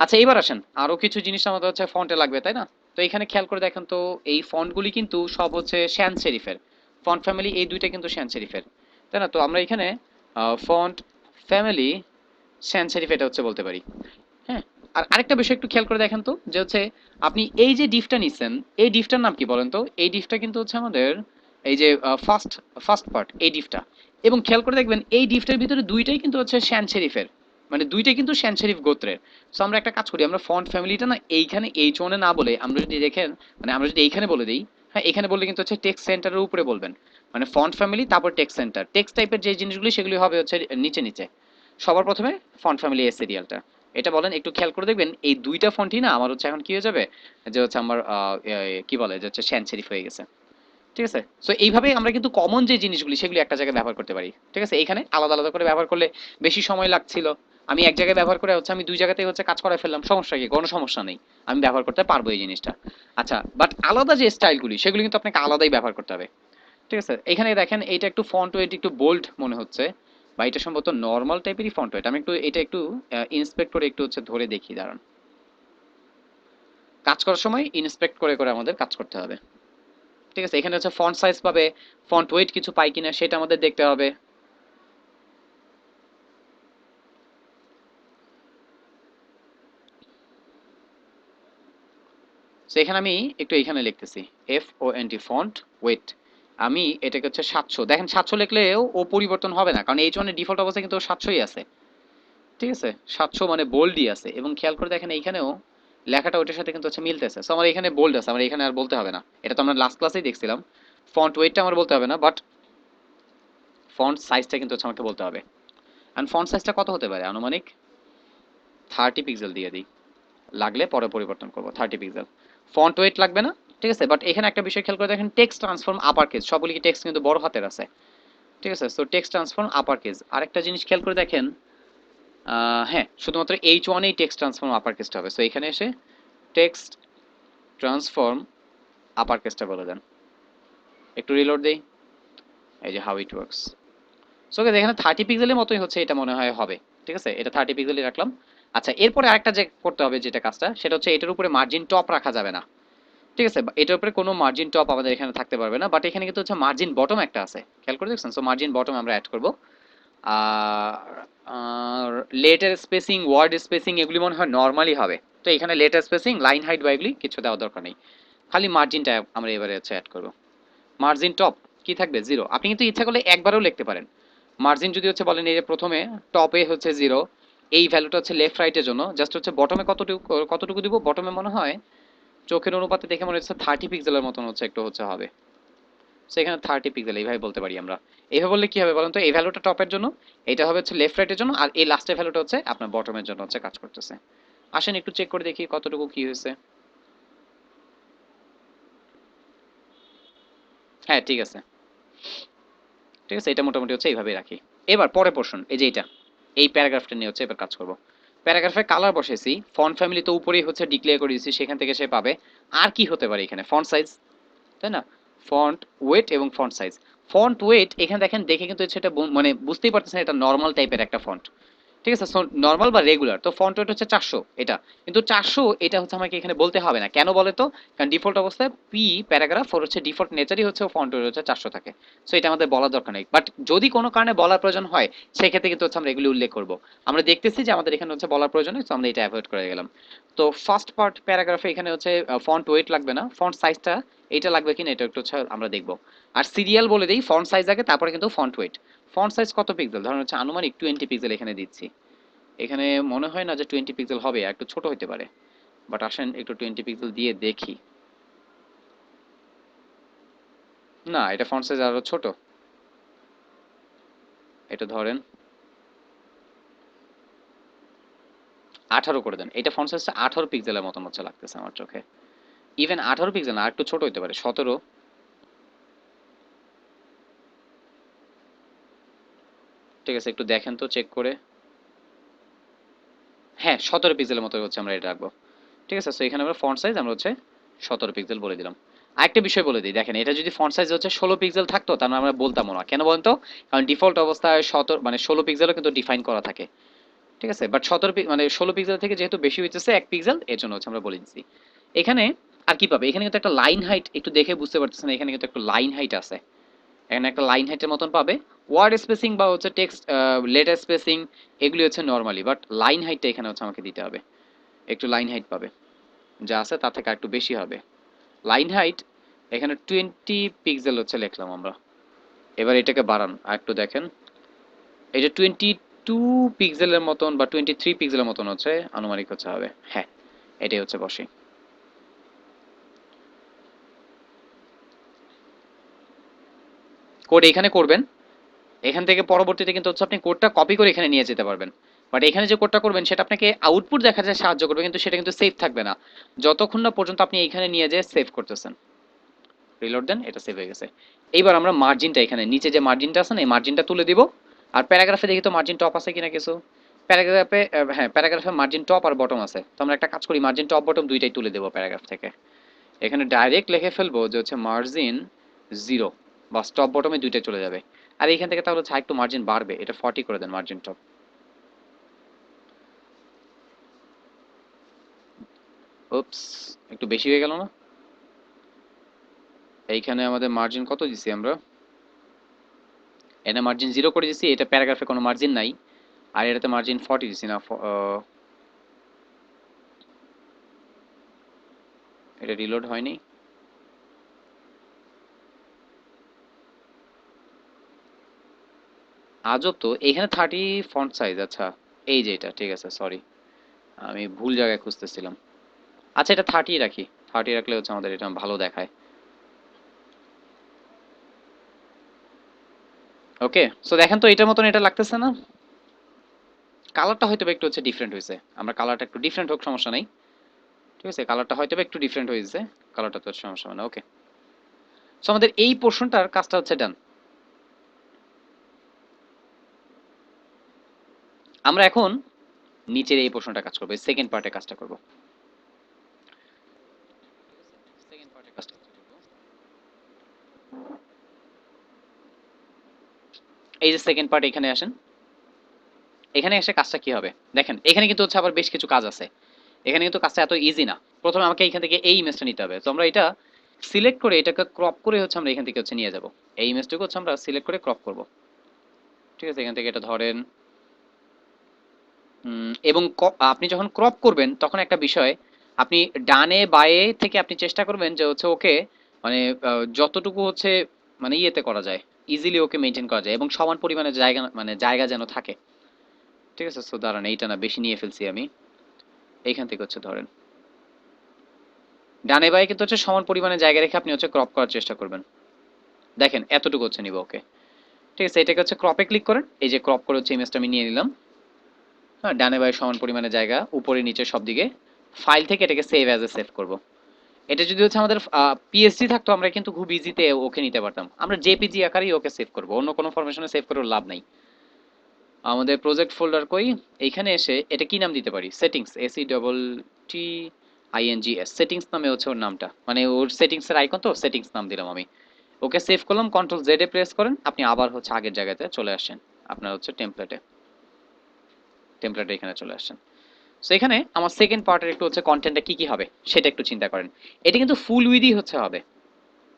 আচ্ছা এবার আসেন, আরো কিছু জিনিস আমাদের হচ্ছে ফন্টে লাগবে তাই না? তো এখানে খেয়াল করে দেখেন তো, এই ফন্টগুলি কিন্তু সব হচ্ছে শ্যান সেরিফের ফন্ট ফ্যামিলি, এই দুইটা কিন্তু শ্যান সেরিফের তাই না? তো আমরা এখানে ফন্ট ফ্যামিলি শ্যান সেরিফ এটা হচ্ছে বলতে পারি। হ্যাঁ, আর আরেকটা বিষয় একটু খেয়াল করে দেখেন তো, যে হচ্ছে আপনি এই যে ডিফটা নিছেন, এই ডিফটার নাম কি বলেন তো? এই ডিফটা কিন্তু হচ্ছে আমাদের এই যে ফার্স্ট ফার্স্ট পার্ট এই ডিফটা, এবং খেয়াল করে দেখবেন এই ডিফটার ভিতরে দুইটাই কিন্তু হচ্ছে শ্যান শরীফের, মানে দুইটাই কিন্তু শ্যান শরীফ গোত্রের। সো আমরা একটা কাজ করি, আমরা ফন্ট ফ্যামিলিটা না এইখানে এইচ ওয়ানে না বলে আমরা যদি দেখেন, মানে আমরা যদি এইখানে বলে দিই, হ্যাঁ এখানে বললে কিন্তু হচ্ছে টেক্সট সেন্টারের উপরে বলবেন, মানে ফন্ট ফ্যামিলি তারপর টেক্সট সেন্টার, টেক্সট টাইপের যে জিনিসগুলি সেগুলি হবে হচ্ছে নিচে নিচে, সবার প্রথমে ফন্ট ফ্যামিলি এস সিরিয়ালটা এটা বলেন। একটু খেয়াল করে দেখবেন এই দুইটা ফন্টই না আমার হচ্ছে এখন কি হয়ে যাবে, যে হচ্ছে আমার কি বলে যে হচ্ছে শ্যান শরীফ হয়ে গেছে। ঠিক আছে, সো এইভাবেই আমরা কিন্তু কমন যে জিনিসগুলি সেগুলি একটা জায়গায় ব্যবহার করতে পারি। ঠিক আছে, এখানে আলাদা আলাদা করে ব্যবহার করলে বেশি সময় লাগছিল, আমি এক জায়গায় ব্যবহার করে হচ্ছে আমি দুই জায়গাতেই হচ্ছে কাজ করে ফেললাম, সমস্যা কি? কোনো সমস্যা নেই, আমি ব্যবহার করতে পারবো এই জিনিসটা। আচ্ছা বাট আলাদা যে স্টাইলগুলি সেগুলি কিন্তু আপনাকে আলাদাই ব্যবহার করতে হবে। ঠিক আছে, এখানে দেখেন এইটা একটু ফন্ট ওয়েট একটু বোল্ড মনে হচ্ছে, বা এটা সম্ভবত নর্মাল টাইপেরই ফন্ট ওয়েট। আমি একটু এটা একটু ইন্সপেক্ট করে একটু হচ্ছে ধরে দেখি, দাঁড়ান। কাজ করার সময় ইন্সপেক্ট করে করে আমাদের কাজ করতে হবে। ঠিক আছে, এখানে হচ্ছে ফন্ট সাইজ পাবে, ফন্ট ওয়েট কিছু পাই কিনা সেটা আমাদের দেখতে হবে। সো এখানে আমি একটু এখানে লিখতেছি F O N T font wait, আমি এটাকে হচ্ছে 700, দেখেন 700 লিখলেও ও পরিবর্তন হবে না, কারণ এইচ ওয়ানের ডিফল্ট অবস্থায় কিন্তু 700ই আছে। ঠিক আছে, 700 মানে বোল্ডই আছে, এবং খেয়াল করে দেখেন এইখানেও লেখাটা ওইটার সাথে কিন্তু হচ্ছে মিলতেছে। সো আমার এখানে বোল্ড আছে, আমার এখানে আর বলতে হবে না, এটা তো আমরা লাস্ট ক্লাসেই দেখছিলাম। ফন্ট ওয়েটটা আমার বলতে হবে না, বাট ফন্ট সাইজটা কিন্তু হচ্ছে আমাকে বলতে হবে। আর ফন্ট সাইজটা কত হতে পারে আনুমানিক? 30 পিক্সেল দিয়ে দিই, লাগলে পরে পরিবর্তন করব। 30 পিক্সেল, ফন্ট ওয়েট লাগবে না। ঠিক আছে, বাট এখানে একটা বিষয় খেয়াল করে দেখেন, টেক্সট ট্রান্সফর্ম আপার কেস, সবগুলি কি টেক্সট কিন্তু বড় হাতের আছে। ঠিক আছে, so text transform upper case. আরেকটা জিনিস খেয়াল করে দেখেন, হ্যাঁ শুধুমাত্র এইচ ওয়ানেই টেক্সট ট্রান্সফর্ম আপার কেসটা হবে। সো এখানে এসে টেক্সট ট্রান্সফর্ম আপার কেসটা বলে দেন। একটু রিলোড দেই, এই যে হাউ ইট ওয়ার্কস। সো এখানে 30 পিক্সেলের মতোই হচ্ছে এটা মনে হয় হবে। ঠিক আছে, এটা 30 পিক্সেলই রাখলাম। আচ্ছা এরপরে আরেকটা যে করতে হবে যেটা কাজটা, সেটা হচ্ছে এটার উপরে মার্জিন টপ রাখা যাবে না। ঠিক আছে, এটার উপরে কোনো মার্জিন টপ আমাদের এখানে থাকতে পারবে না, বাট এখানে কিন্তু হচ্ছে মার্জিন বটম একটা আছে, খেয়াল করে দেখছেন? সো মার্জিন বটম আমরা অ্যাড করব। আর লেটার স্পেসিং, ওয়ার্ড স্পেসিং এগুলি মনে হয় নর্মালি হবে। তো এখানে লেটার স্পেসিং, লাইন হাইট বা এগুলি কিছু দেওয়ার দরকার নেই, খালি মার্জিনটা আমরা এবারে হচ্ছে অ্যাড করব। মার্জিন টপ কি থাকবে? 0। আপনি কিন্তু ইচ্ছা করলে একবারও লিখতে পারেন। মার্জিন যদি হচ্ছে বলেন এই যে প্রথমে টপে হচ্ছে 0, এই ভ্যালুটা হচ্ছে লেফট রাইটের জন্য, জাস্ট হচ্ছে বটমে কতটুকু কতটুকু দিব, বটমে মনে হয় চোখের অনুপাতে দেখে মনে হচ্ছে 30 পিক্সেলের মতন হচ্ছে একটু হচ্ছে হবে। সেখানে 30 পিক্সেল এইভাবে বলতে পারি আমরা। এইভাবে বললে কি হবে বলেন তো? এই ভ্যালুটা টপের জন্য, এটা হবে হচ্ছে লেফট রাইটের জন্য, আর এই লাস্টের ভ্যালুটা হচ্ছে আপনার বটমের জন্য হচ্ছে কাজ করতেছে। আসেন একটু চেক করে দেখি কতটুকু কি হয়েছে। হ্যাঁ ঠিক আছে, ঠিক আছে, এটা মোটামুটি হচ্ছে এইভাবেই রাখি। এবার পরে পোর্শন, এই যে এটা, এই প্যারাগ্রাফটা নিয়ে হচ্ছে এবার কাজ করব। প্যারাগ্রাফে কালার বসেছি, ফন্ট ফ্যামিলি তো উপরেই হচ্ছে ডিক্লেয়ার করে দিয়েছি, সেখান থেকে সে পাবে। আর কি হতে পারে এখানে? ফন্ট সাইজ, তাই না? ফন্ট ওয়েট এবং ফন্ট সাইজ। ফন্ট ওয়েট এখানে দেখেন, দেখে কিন্তু হচ্ছে এটা মানে বুঝতেই পারতেছেন এটা নর্মাল টাইপের একটা ফন্ট। ঠিক আছে, সো নর্মাল বা রেগুলার, তো ফন্ট ওয়েট হচ্ছে 400 এটা, কিন্তু 400 এটা হচ্ছে আমাকে এখানে বলতে হবে না, কেন বলে তো? কারণ ডিফল্ট অবস্থায় পি প্যারাগ্রাফ ওর হচ্ছে ডিফল্ট নেচারই হচ্ছে ফন্ট ওয়েট হচ্ছে 400 থাকে। সো এটা আমাদের বলার দরকার নেই, বাট যদি কোনো কারণে বলার প্রয়োজন হয় সেক্ষেত্রে কিন্তু হচ্ছে আমরা এগুলি উল্লেখ করব। আমরা দেখতেছি যে আমাদের এখানে হচ্ছে বলার প্রয়োজন নেই, সো আমরা এটা অ্যাভয়েড করে গেলাম। তো ফার্স্ট পার্ট প্যারাগ্রাফে এখানে হচ্ছে ফন্ট ওয়েট লাগবে না, ফন্ট সাইজটা এটা লাগবে কিনা এটা একটু হচ্ছে আমরা দেখব। আর সিরিয়াল বলে দেই, ফন্ট সাইজ আগে তারপরে কিন্তু ফন্ট ওয়েট। ফন্ট সাইজ কত পিক্সেল? ধরুন হচ্ছে আনুমানিক 20 পিক্সেল এখানে দিচ্ছি। এখানে মনে হয় না যে 20 পিক্সেল হবে, একটু ছোট হতে পারে, বাট আসেন একটু 20 পিক্সেল দিয়ে দেখি। না, এটা ফন্ট সাইজ আরো ছোট, এটা ধরেন 18 করে দেন। এটা ফন্ট সাইজটা 18 পিক্সেলের মতন হচ্ছে লাগতেছে আমার চোখে। ইভেন 18 পিক্সেল না, আর একটু ছোট হতে পারে, 17। ঠিক আছে, একটু দেখেন তো চেক করে। হ্যাঁ 17 পিক্সেলের মতো হচ্ছে আমরা এটা রাখবো। ঠিক আছে, সো এখানে আমরা ফন্ট সাইজ আমরা হচ্ছে 17 পিক্সেল বলে দিলাম। আরেকটা বিষয় বলে দিই, দেখেন এটা যদি ফন্ট সাইজ হচ্ছে 16 পিক্সেল থাকতো তাহলে আমরা বলতাম না, কেন বলেন তো? কারণ ডিফল্ট অবস্থায় 17 মানে 16 পিক্সেলও কিন্তু ডিফাইন করা থাকে, ঠিক আছে? বাট 17 মানে 16 পিক্সেল থেকে যেহেতু বেশি হইতেছে 1 পিক্সেল, এর জন্য হচ্ছে আমরা বলে দিচ্ছি। এখানে আর কি পাবে, এখানে কিন্তু একটা লাইন হাইট একটু দেখে বুঝতে পারতেছেন, এখানে কিন্তু একটা লাইন হাইট আছে, এখানে একটা লাইন হাইটের মতন পাবে। ওয়ার্ড স্পেসিং বা হচ্ছে টেক্সট লেটার স্পেসিং এগুলি হচ্ছে নরমালি, বাট লাইন হাইটটা এখানে হচ্ছে আমাকে দিতে হবে, একটু লাইন হাইট পাবে, যা আছে তার থেকে একটু বেশি হবে লাইন হাইট। এখানে 20 পিক্সেল হচ্ছে লিখলাম আমরা। এবার এটাকে বাড়ান আর একটু দেখেন, এই যে 22 পিক্সেলের মতন বা 23 পিক্সেলের মতন হচ্ছে আনুমানিক হচ্ছে হবে, হ্যাঁ এটাই হচ্ছে বসে। কোড এখানে করবেন, এখান থেকে পরবর্তীতে কিন্তু হচ্ছে আপনি কোডটা কপি করে এখানে নিয়ে যেতে পারবেন। বাট এখানে যে কোডটা করবেন সেটা আপনাকে আউটপুট দেখাতে সাহায্য করবে, কিন্তু সেটা কিন্তু সেভ থাকবে না যতক্ষণ না পর্যন্ত আপনি এখানে নিয়ে যেয়ে সেভ করতেছেন। রিলোড দেন, এটা সেভ হয়ে গেছে। এইবার আমরা মার্জিনটা, এখানে নিচে যে মার্জিনটা আছে না, এই মার্জিনটা তুলে দিব। আর প্যারাগ্রাফে দেখি তো মার্জিন টপ আছে কিনা কিছু। প্যারাগ্রাফে হ্যাঁ, প্যারাগ্রাফে মার্জিন টপ আর বটম আছে, তো আমরা একটা কাজ করি, মার্জিন টপ বটম দুইটাই তুলে দেবো প্যারাগ্রাফ থেকে। এখানে ডাইরেক্ট লিখে ফেলবো যে হচ্ছে মার্জিন 0, বা টপ বটমে দুইটাই চলে যাবে। আর এখান থেকে তাহলে হচ্ছে একটু মার্জিন বাড়বে, এটা 40 করে দেন মার্জিন টপ। উপস, একটু বেশি হয়ে গেল না? এইখানে আমাদের মার্জিন কত দিছি আমরা? এটা মার্জিন 0 করে দিছি, এটা প্যারাগ্রাফে কোনো মার্জিন নাই। আর এটাতে মার্জিন 40 দিছি না, এটা রিলোড হয়নি। আজব তো, এখানে 30 ফন্ট সাইজ, আচ্ছা এই যে এটা ঠিক আছে, সরি আমি ভুল জায়গায় খুঁজতেছিলাম। আচ্ছা এটা 30 রাখি, 30 রাখলে হচ্ছে আমাদের এটা ভালো দেখায়। ওকে, সো দেখেন তো এটার মতন এটা লাগতেছে না? কালারটা হয়তো একটু হচ্ছে ডিফারেন্ট হয়েছে, আমরা কালারটা একটু ডিফারেন্ট হোক সমস্যা নাই, ঠিক আছে? কালারটা হয়তো একটু ডিফারেন্ট হয়েছে, কালারটা তো সমস্যা হবে না। ওকে, সো আমাদের এই পোর্শনটার কাজটা হচ্ছে ডান। আমরা এখন নিচের এই পোর্শনটা কাজ করবো, সেকেন্ড পার্টের কাজটা করবো। সেকেন্ড পার্টের কাজটা হচ্ছে করবো, এই যে সেকেন্ড পার্ট, এখানে আসেন। এখানে এসে কাজটা কি হবে দেখেন, এখানে কিন্তু হচ্ছে আবার বেশ কিছু কাজ আছে। এখানে কিন্তু কাজটা এত ইজি না। প্রথমে আমাকে এখান থেকে এই ইমেজটা নিতে হবে, তো আমরা এটা সিলেক্ট করে এটাকে ক্রপ করে হচ্ছে আমরা এখান থেকে হচ্ছে নিয়ে যাব। এই ইমেজটাকে হচ্ছে আমরা সিলেক্ট করে ক্রপ করব, ঠিক আছে? এখান থেকে এটা ধরেন, এবং আপনি যখন ক্রপ করবেন তখন একটা বিষয়, আপনি ডানে বায়ে থেকে আপনি চেষ্টা করবেন যে হচ্ছে ওকে মানে যতটুকু হচ্ছে মানে ইয়েতে করা যায়, ইজিলি ওকে মেনটেন করা যায় এবং সমান পরিমাণে জায়গা মানে জায়গা যেন থাকে, ঠিক আছে? সো দাঁড়ান, এইটা না বেশি নিয়ে ফেলছি আমি। এইখান থেকে হচ্ছে ধরেন ডানে বায়ে কিন্তু হচ্ছে সমান পরিমাণে জায়গা রেখে আপনি হচ্ছে ক্রপ করার চেষ্টা করবেন। দেখেন এতটুকু হচ্ছে নিব, ওকে ঠিক আছে? এটাকে হচ্ছে ক্রপে ক্লিক করেন, এই যে ক্রপ করে হচ্ছে ইমেজটা আমি নিয়ে নিলাম। হ্যাঁ, ডানে বায়ে সমান পরিমাণে জায়গা, উপরে নিচে সব দিকে। ফাইল থেকে এটাকে সেভ অ্যাজ এ সেভ করব। এটা যদি হচ্ছে আমাদের পিএসডি থাকতো আমরা কিন্তু খুব ইজিতে ওকে নিতে পারতাম, আমরা জেপিজি আকারেই ওকে সেভ করব, অন্য কোনো ফরমেশনে সেভ করার লাভ নাই। আমাদের প্রজেক্ট ফোল্ডার কই, এইখানে এসে এটা কি নাম দিতে পারি, settings, S E double T I N G S, settings নামে হচ্ছে ওর নামটা, মানে ওর সেটিংস এর আইকন, তো সেটিংস নাম দিলাম আমি। ওকে সেভ করলাম, কন্ট্রোল জেড এ প্রেস করেন, আপনি আবার হচ্ছে আগের জায়গাতে চলে আসেন, আপনার হচ্ছে টেমপ্লেটে, টেমপ্লেটে এখানে চলে আসেন। সো এখানে আমার সেকেন্ড পার্টের একটু হচ্ছে কন্টেন্টটা কি কি হবে সেটা একটু চিন্তা করেন। এটা কিন্তু ফুল উইথই হচ্ছে হবে।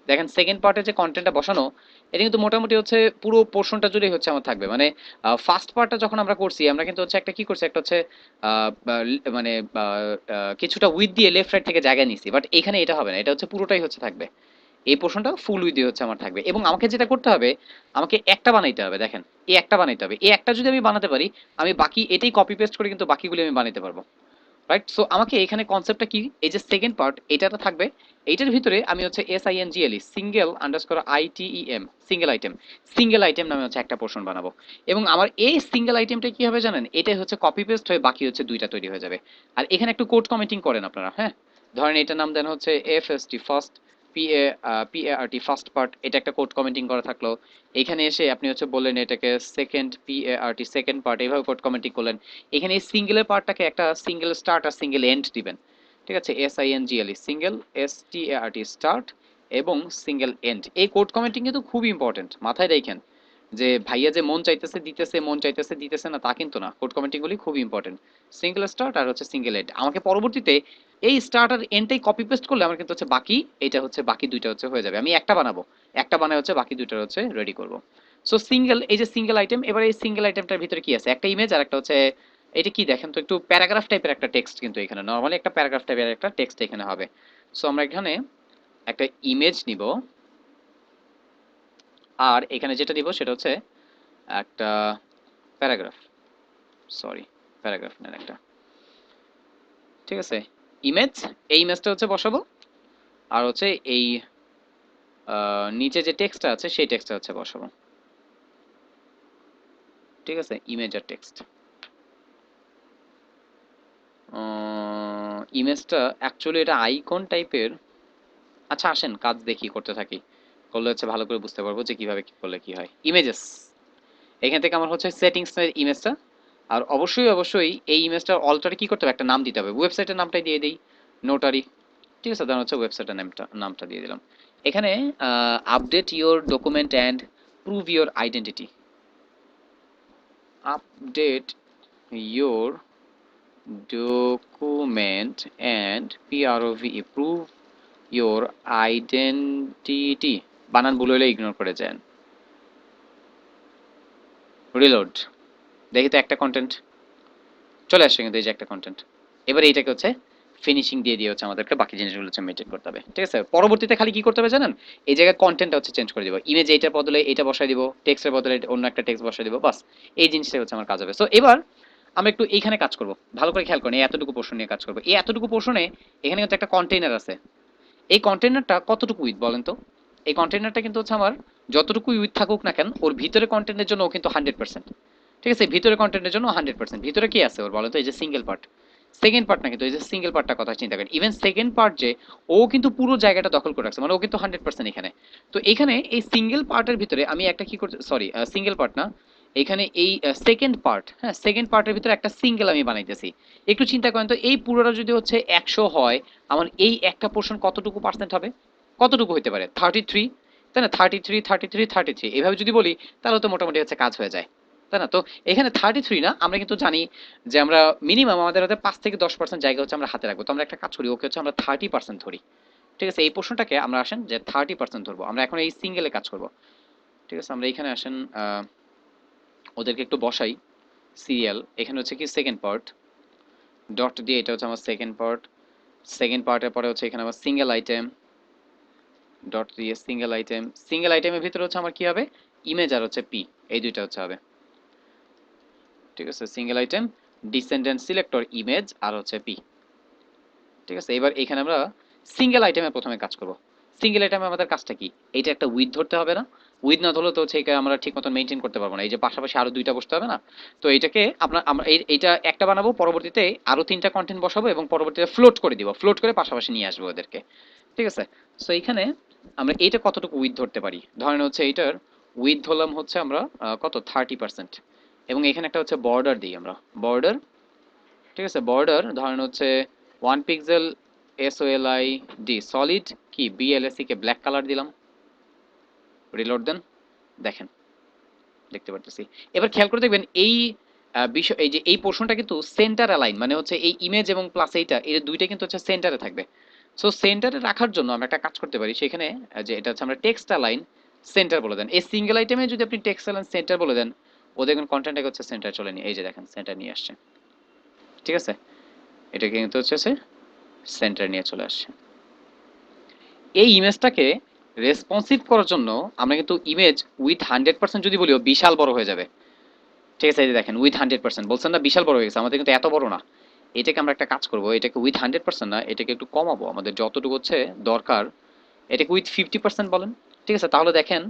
দেখেন সেকেন্ড পার্টে যে কন্টেন্টটা বসানো, এটা কিন্তু মোটামুটি হচ্ছে পুরো পোর্শনটা জুড়েই হচ্ছে আমার থাকবে। মানে ফার্স্ট পার্টটা যখন আমরা করছি আমরা কিন্তু হচ্ছে একটা কি করছি, একটা হচ্ছে মানে কিছুটা উইথ দিয়ে লেফট রাইট থেকে জায়গা নিছি, বাট এখানে এটা হবে না, এটা হচ্ছে পুরোটাই হচ্ছে থাকবে। এই পোর্শনটা ফুল উইথ দিয়ে হচ্ছে আমার থাকবে, এবং আমাকে যেটা করতে হবে, আমাকে একটা বানাইতে হবে। দেখেন এই একটা বানাইতে হবে, এই একটা যদি আমি বানাতে পারি, আমি বাকি এটাই কপি পেস্ট করে কিন্তু বাকিগুলো আমি বানাতে পারবো, রাইট? সো আমাকে এখানে কনসেপ্টটা কি, এই যে সেকেন্ড পার্ট এটাতে থাকবে, এইটার ভিতরে আমি হচ্ছে SINGLE single underscore ITEM single item নামে হচ্ছে একটা পোর্শন বানাবো। এবং আমার এই সিঙ্গেল আইটেমটা কি হবে জানেন, এটাই হচ্ছে কপি পেস্ট হয়ে বাকি হচ্ছে দুইটা তৈরি হয়ে যাবে। আর এখানে একটু কোড কমেন্টিং করেন আপনারা, হ্যাঁ? ধরেন এটার নাম দেন হচ্ছে FST first, PART first part, এটা একটা কোড কমেন্টিং করা থাকলো। এখানে এসে আপনি হচ্ছে বললেন এটাকে সেকেন্ড PART সেকেন্ড পার্ট, এইভাবে কোড কমেন্টিং করলেন। এখানে এই সিঙ্গেলের পার্টটাকে একটা সিঙ্গেল স্টার্ট আর সিঙ্গেল এন্ড দিবেন, ঠিক ঠিক আছে, SINGLE সিঙ্গেল, START স্টার্ট এবং সিঙ্গেল এন্ড। এই কোড কমেন্টিং কিন্তু খুব ইম্পর্টেন্ট, মাথায় রাখেন যে ভাইয়া যে মন চাইতেছে দিতেছে, মন চাইতেছে দিতেছে না, তা কিন্তু না। কোড কমেন্টিং গুলি খুব ইম্পর্টেন্ট। সিঙ্গেল স্টার্ট আর হচ্ছে সিঙ্গেল এন্ড। আমাকে পরবর্তীতে এই স্টার্ট আর এন্ডটাই কপি পেস্ট করলে আমার কিন্তু হচ্ছে বাকি, এটা হচ্ছে বাকি দুইটা হচ্ছে হয়ে যাবে। আমি একটা বানাবো, একটা বানায় হচ্ছে বাকি দুইটার হচ্ছে রেডি করব। সো সিঙ্গেল, এই যে সিঙ্গেল আইটেম, এবার এই সিঙ্গেল আইটেমটার ভিতরে কি আছে, একটা ইমেজ আর একটা হচ্ছে, এটা কি দেখেন তো, একটু প্যারাগ্রাফ টাইপের একটা টেক্সট, কিন্তু এখানে নরমালি একটা প্যারাগ্রাফ টাইপের একটা টেক্সট এখানে হবে। সো আমরা এখানে একটা ইমেজ নিব, আর এখানে যেটা দিব সেটা হচ্ছে একটা প্যারাগ্রাফ, সরি প্যারাগ্রাফ নেন একটা, ঠিক আছে, ইমেজ। এই ইমেজটা হচ্ছে বসাবো, আর হচ্ছে এই নিচে যে টেক্সটটা আছে সেই টেক্সটটা হচ্ছে বসাবো, ঠিক আছে, ইমেজ আর টেক্সট। ইমেজটা অ্যাকচুয়ালি এটা আইকন টাইপের। আচ্ছা আসেন কাজ দেখি, করতে থাকি, করলে হচ্ছে ভালো করে বুঝতে পারবো যে কিভাবে কি করলে কি হয়। ইমেজেস, এখান থেকে আমার হচ্ছে সেটিংস এর ইমেজটা, আর অবশ্যই অবশ্যই এই ইমেজটার অল্টারে কি করতে হবে, একটা নাম দিতে হবে। ওয়েবসাইটের নামটাই দিয়ে দিই, নোটারি, ঠিক আছে, ধরুন হচ্ছে ওয়েবসাইটের নামটা দিয়ে দিলাম। এখানে update your document and prove your identity, update your document and PROVE prove your identity. বানান ভুল হলে ইগনোর করে যান। রিলোড, দেখি তো একটা কন্টেন্ট চলে আসছে, কিন্তু এই যে একটা কন্টেন্ট। এবার এইটাকে হচ্ছে ফিনিশিং দিয়ে দিয়ে হচ্ছে আমাদেরকে বাকি জিনিসগুলো হচ্ছে মেনটেন করতে হবে, ঠিক আছে। পরবর্তীতে খালি কি করতে হবে জানেন, এই জায়গায় কন্টেন্টটা হচ্ছে চেঞ্জ করে দিব, ইমেজ এইটার বদলে এটা বসাই দিব, টেক্সটের বদলে অন্য একটা টেক্সট বসাই দিব, বাস এই জিনিসটাই হচ্ছে আমার কাজ হবে। সো এবার আমরা একটু এইখানে কাজ করব, ভালো করে খেয়াল করেন, এই এতটুকু পোর্শন নিয়ে কাজ করব। এই এতটুকু পোর্শনে এখানে কিন্তু একটা কন্টেইনার আছে, এই কন্টেইনারটা কতটুকু উইথ বলেন তো। এই কন্টেইনারটা কিন্তু হচ্ছে আমার যতটুকু উইথ থাকুক না কেন, ওর ভিতরে কন্টেন্টের জন্য ও কিন্তু 100%, ঠিক আছে, ভিতরে কন্টেন্টের জন্য 100%। ভিতরে কি আছে ওর বলেন তো, এই যে সিঙ্গেল পার্ট, সেকেন্ড পার্ট না, কিন্তু এই যে সিঙ্গেল পার্টটার কথা চিন্তা করেন, ইভেন সেকেন্ড পার্ট যে, ও কিন্তু পুরো জায়গাটা দখল করে রাখছে, মানে ও কিন্তু 100% এখানে। তো এখানে এই সিঙ্গেল পার্টের ভিতরে আমি একটা কি করতে, সরি সিঙ্গেল পার্ট না, এখানে এই সেকেন্ড পার্ট, হ্যাঁ সেকেন্ড পার্টের ভিতরে একটা সিঙ্গেল আমি বানাইতেছি। একটু চিন্তা করেন তো, এই পুরোটা যদি হচ্ছে 100 হয়, আমার এই একটা পোর্শন কতটুকু পার্সেন্ট হবে, কতটুকু হতে পারে, 33, তাই না, 33 33 33, এভাবে যদি বলি তাহলে তো মোটামুটি হচ্ছে কাজ হয়ে যায়, তাই না। তো এখানে 33 না, আমরা কিন্তু জানি যে আমরা মিনিমাম আমাদের হাতে 5 থেকে 10% জায়গা হচ্ছে আমরা হাতে রাখবো। তো আমরা একটা কাজ করি, ওকে হচ্ছে আমরা 30% ধরি, ঠিক আছে। এই পোর্শনটাকে আমরা আসেন যে 30% ধরবো, আমরা এখন এই সিঙ্গেলে কাজ করব, ঠিক আছে। আমরা এখানে আসেন ওদেরকে একটু বসাই সিরিয়াল, এখানে হচ্ছে কি সেকেন্ড পার্ট, ডট দিয়ে এটা হচ্ছে আমার সেকেন্ড পার্ট, সেকেন্ড পার্টের পরে হচ্ছে এখানে আমার সিঙ্গেল আইটেম, ডট দিয়ে সিঙ্গেল আইটেম, সিঙ্গেল আইটেমের ভিতরে হচ্ছে আমার কি হবে, ইমেজ আর হচ্ছে পি, এই দুইটা হচ্ছে হবে, ঠিক আছে। Single item, descendant selector, image আর হচ্ছে পি, ঠিক আছে। এবার এখানে আমরা সিঙ্গেল আইটেমে প্রথমে কাজ করব। সিঙ্গেল আইটেমে আমাদের কাজটা কি, এইটা একটা উইথ ধরতে হবে না, উইথ না ধরলে তো হচ্ছে আমরা ঠিক মতো মেনটেন করতে পারবো না, এই যে পাশাপাশি আরো দুইটা বসতে হবে না। তো এইটাকে আমরা এইটা একটা বানাবো, পরবর্তীতে আরো তিনটা কন্টেন্ট বসাবো এবং পরবর্তীতে ফ্লোট করে দিব, ফ্লোট করে পাশাপাশি নিয়ে আসবো ওদেরকে, ঠিক আছে। সো এইখানে আমরা এইটা কতটুকু উইথ ধরতে পারি, ধরেন হচ্ছে এইটার উইথ ধরলাম হচ্ছে আমরা কত 30%, এবং এখানে একটা হচ্ছে বর্ডার দিই আমরা, বর্ডার, ঠিক আছে, বর্ডার ধরেন হচ্ছে 1 পিক্সেল, SOLID সলিড, কি BLSC কে ব্ল্যাক কালার দিলাম, রিলোড দেন, দেখেন দেখতে পারতেছি। এবার খেয়াল করে দেখবেন এই বিষয়, এই যে এই পোর্শনটা কিন্তু সেন্টার অ্যালাইন, মানে হচ্ছে এই ইমেজ এবং প্লাস এইটা, এই দুইটা কিন্তু হচ্ছে সেন্টারে থাকবে। সো সেন্টারে রাখার জন্য আমরা একটা কাজ করতে পারি, সেখানে যে এটা হচ্ছে আমরা টেক্সট অ্যালাইন সেন্টার বলে দেন। এই সিঙ্গেল আইটেমে যদি আপনি টেক্সট অ্যালাইন সেন্টার বলে দেন, ও দেখুন কন্টেন্টটাকে হচ্ছে সেন্টার চলে নিয়ে, এই যে দেখেন সেন্টার নিয়ে আসছে, ঠিক আছে, এটা কিন্তু হচ্ছে সেন্টার নিয়ে চলে আসছে। এই ইমেজটাকে রেসপন্সিভ করার জন্য আমরা কিন্তু ইমেজ উইথ 100% যদি বলিও বিশাল বড় হয়ে যাবে, ঠিক আছে। এই যে দেখেন উইথ 100% বলছেন না, বিশাল বড় হয়ে গেছে, আমাদের কিন্তু এত বড় না। এটাকে আমরা একটা কাজ করব, এটাকে উইথ 100% না, এটাকে একটু কমাবো, আমাদের যতটুকু হচ্ছে দরকার এটাকে উইথ 50% বলেন, ঠিক আছে। তাহলে দেখেন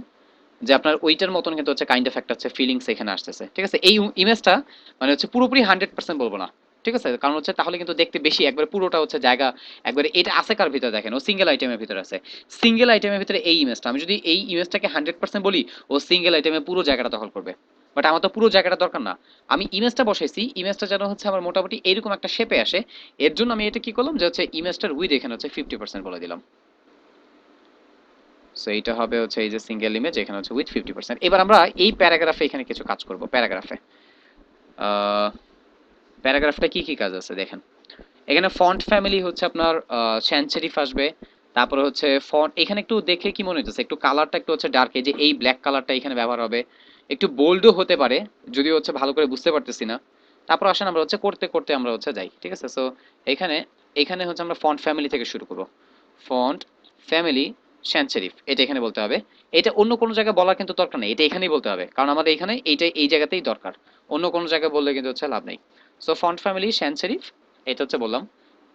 যে আপনার ওইটার মতন কিন্তু হচ্ছে কাইন্ড অফ একটা হচ্ছে ফিলিংস এখানে আসতেছে, ঠিক আছে। এই ইমেজটা মানে হচ্ছে পুরোপুরি 100% বলবো না, ঠিক আছে, কারণ হচ্ছে তাহলে কিন্তু দেখতে বেশি একবারে পুরোটা হচ্ছে জায়গা, একবারে এটা আছে কার ভিতরে দেখেন, ও সিঙ্গেল আইটেমের ভিতরে আছে, সিঙ্গেল আইটেমের ভিতরে এই ইমেজটা, আমি যদি এই ইমেজটাকে 100% বলি, ও সিঙ্গেল আইটেমে পুরো জায়গাটা দখল করবে, বাট আমার তো পুরো জায়গাটা দরকার না। আমি ইমেজটা বসাইছি, ইমেজটা যেন হচ্ছে আমার মোটামুটি এরকম একটা শেপে আসে। এর জন্য আমি এটা কি করলাম যে হচ্ছে ইমেজটার উইথ এখানে হচ্ছে 50% বলে দিলাম। সো এইটা হবে হচ্ছে এই যে সিঙ্গেল ইমেজ, এখানে হচ্ছে উইথ 50%। এবার আমরা এই প্যারাগ্রাফে এখানে কিছু কাজ করব। প্যারাগ্রাফে প্যারাগ্রাফটা কি কি কাজ আছে দেখেন। এখানে ফন্ট ফ্যামিলি হচ্ছে আপনার স্যান্স সেরিফ আসবে। তারপরে হচ্ছে ফন্ট এখানে একটু দেখে কি মনে হচ্ছে একটু কালারটা একটু হচ্ছে ডার্ক, এই যে এই ব্ল্যাক কালারটা এখানে ব্যবহার হবে। একটু বোল্ডও হতে পারে, যদিও হচ্ছে ভালো করে বুঝতে পারতেছি না। তারপর আসেন আমরা হচ্ছে করতে করতে আমরা হচ্ছে যাই, ঠিক আছে। সো এখানে এখানে হচ্ছে আমরা ফন্ট ফ্যামিলি থেকে শুরু করব। ফন্ট ফ্যামিলি স্যান্স সেরিফ এটা এখানে বলতে হবে। এটা অন্য কোনো জায়গায় বলার কিন্তু দরকার নেই, এটা এখানেই বলতে হবে, কারণ আমাদের এখানে এইটাই এই জায়গাতেই দরকার। অন্য কোনো জায়গায় বললে কিন্তু হচ্ছে লাভ নেই। সো ফন্ট ফ্যামিলি স্যান্স সেরিফ এটা হচ্ছে বললাম।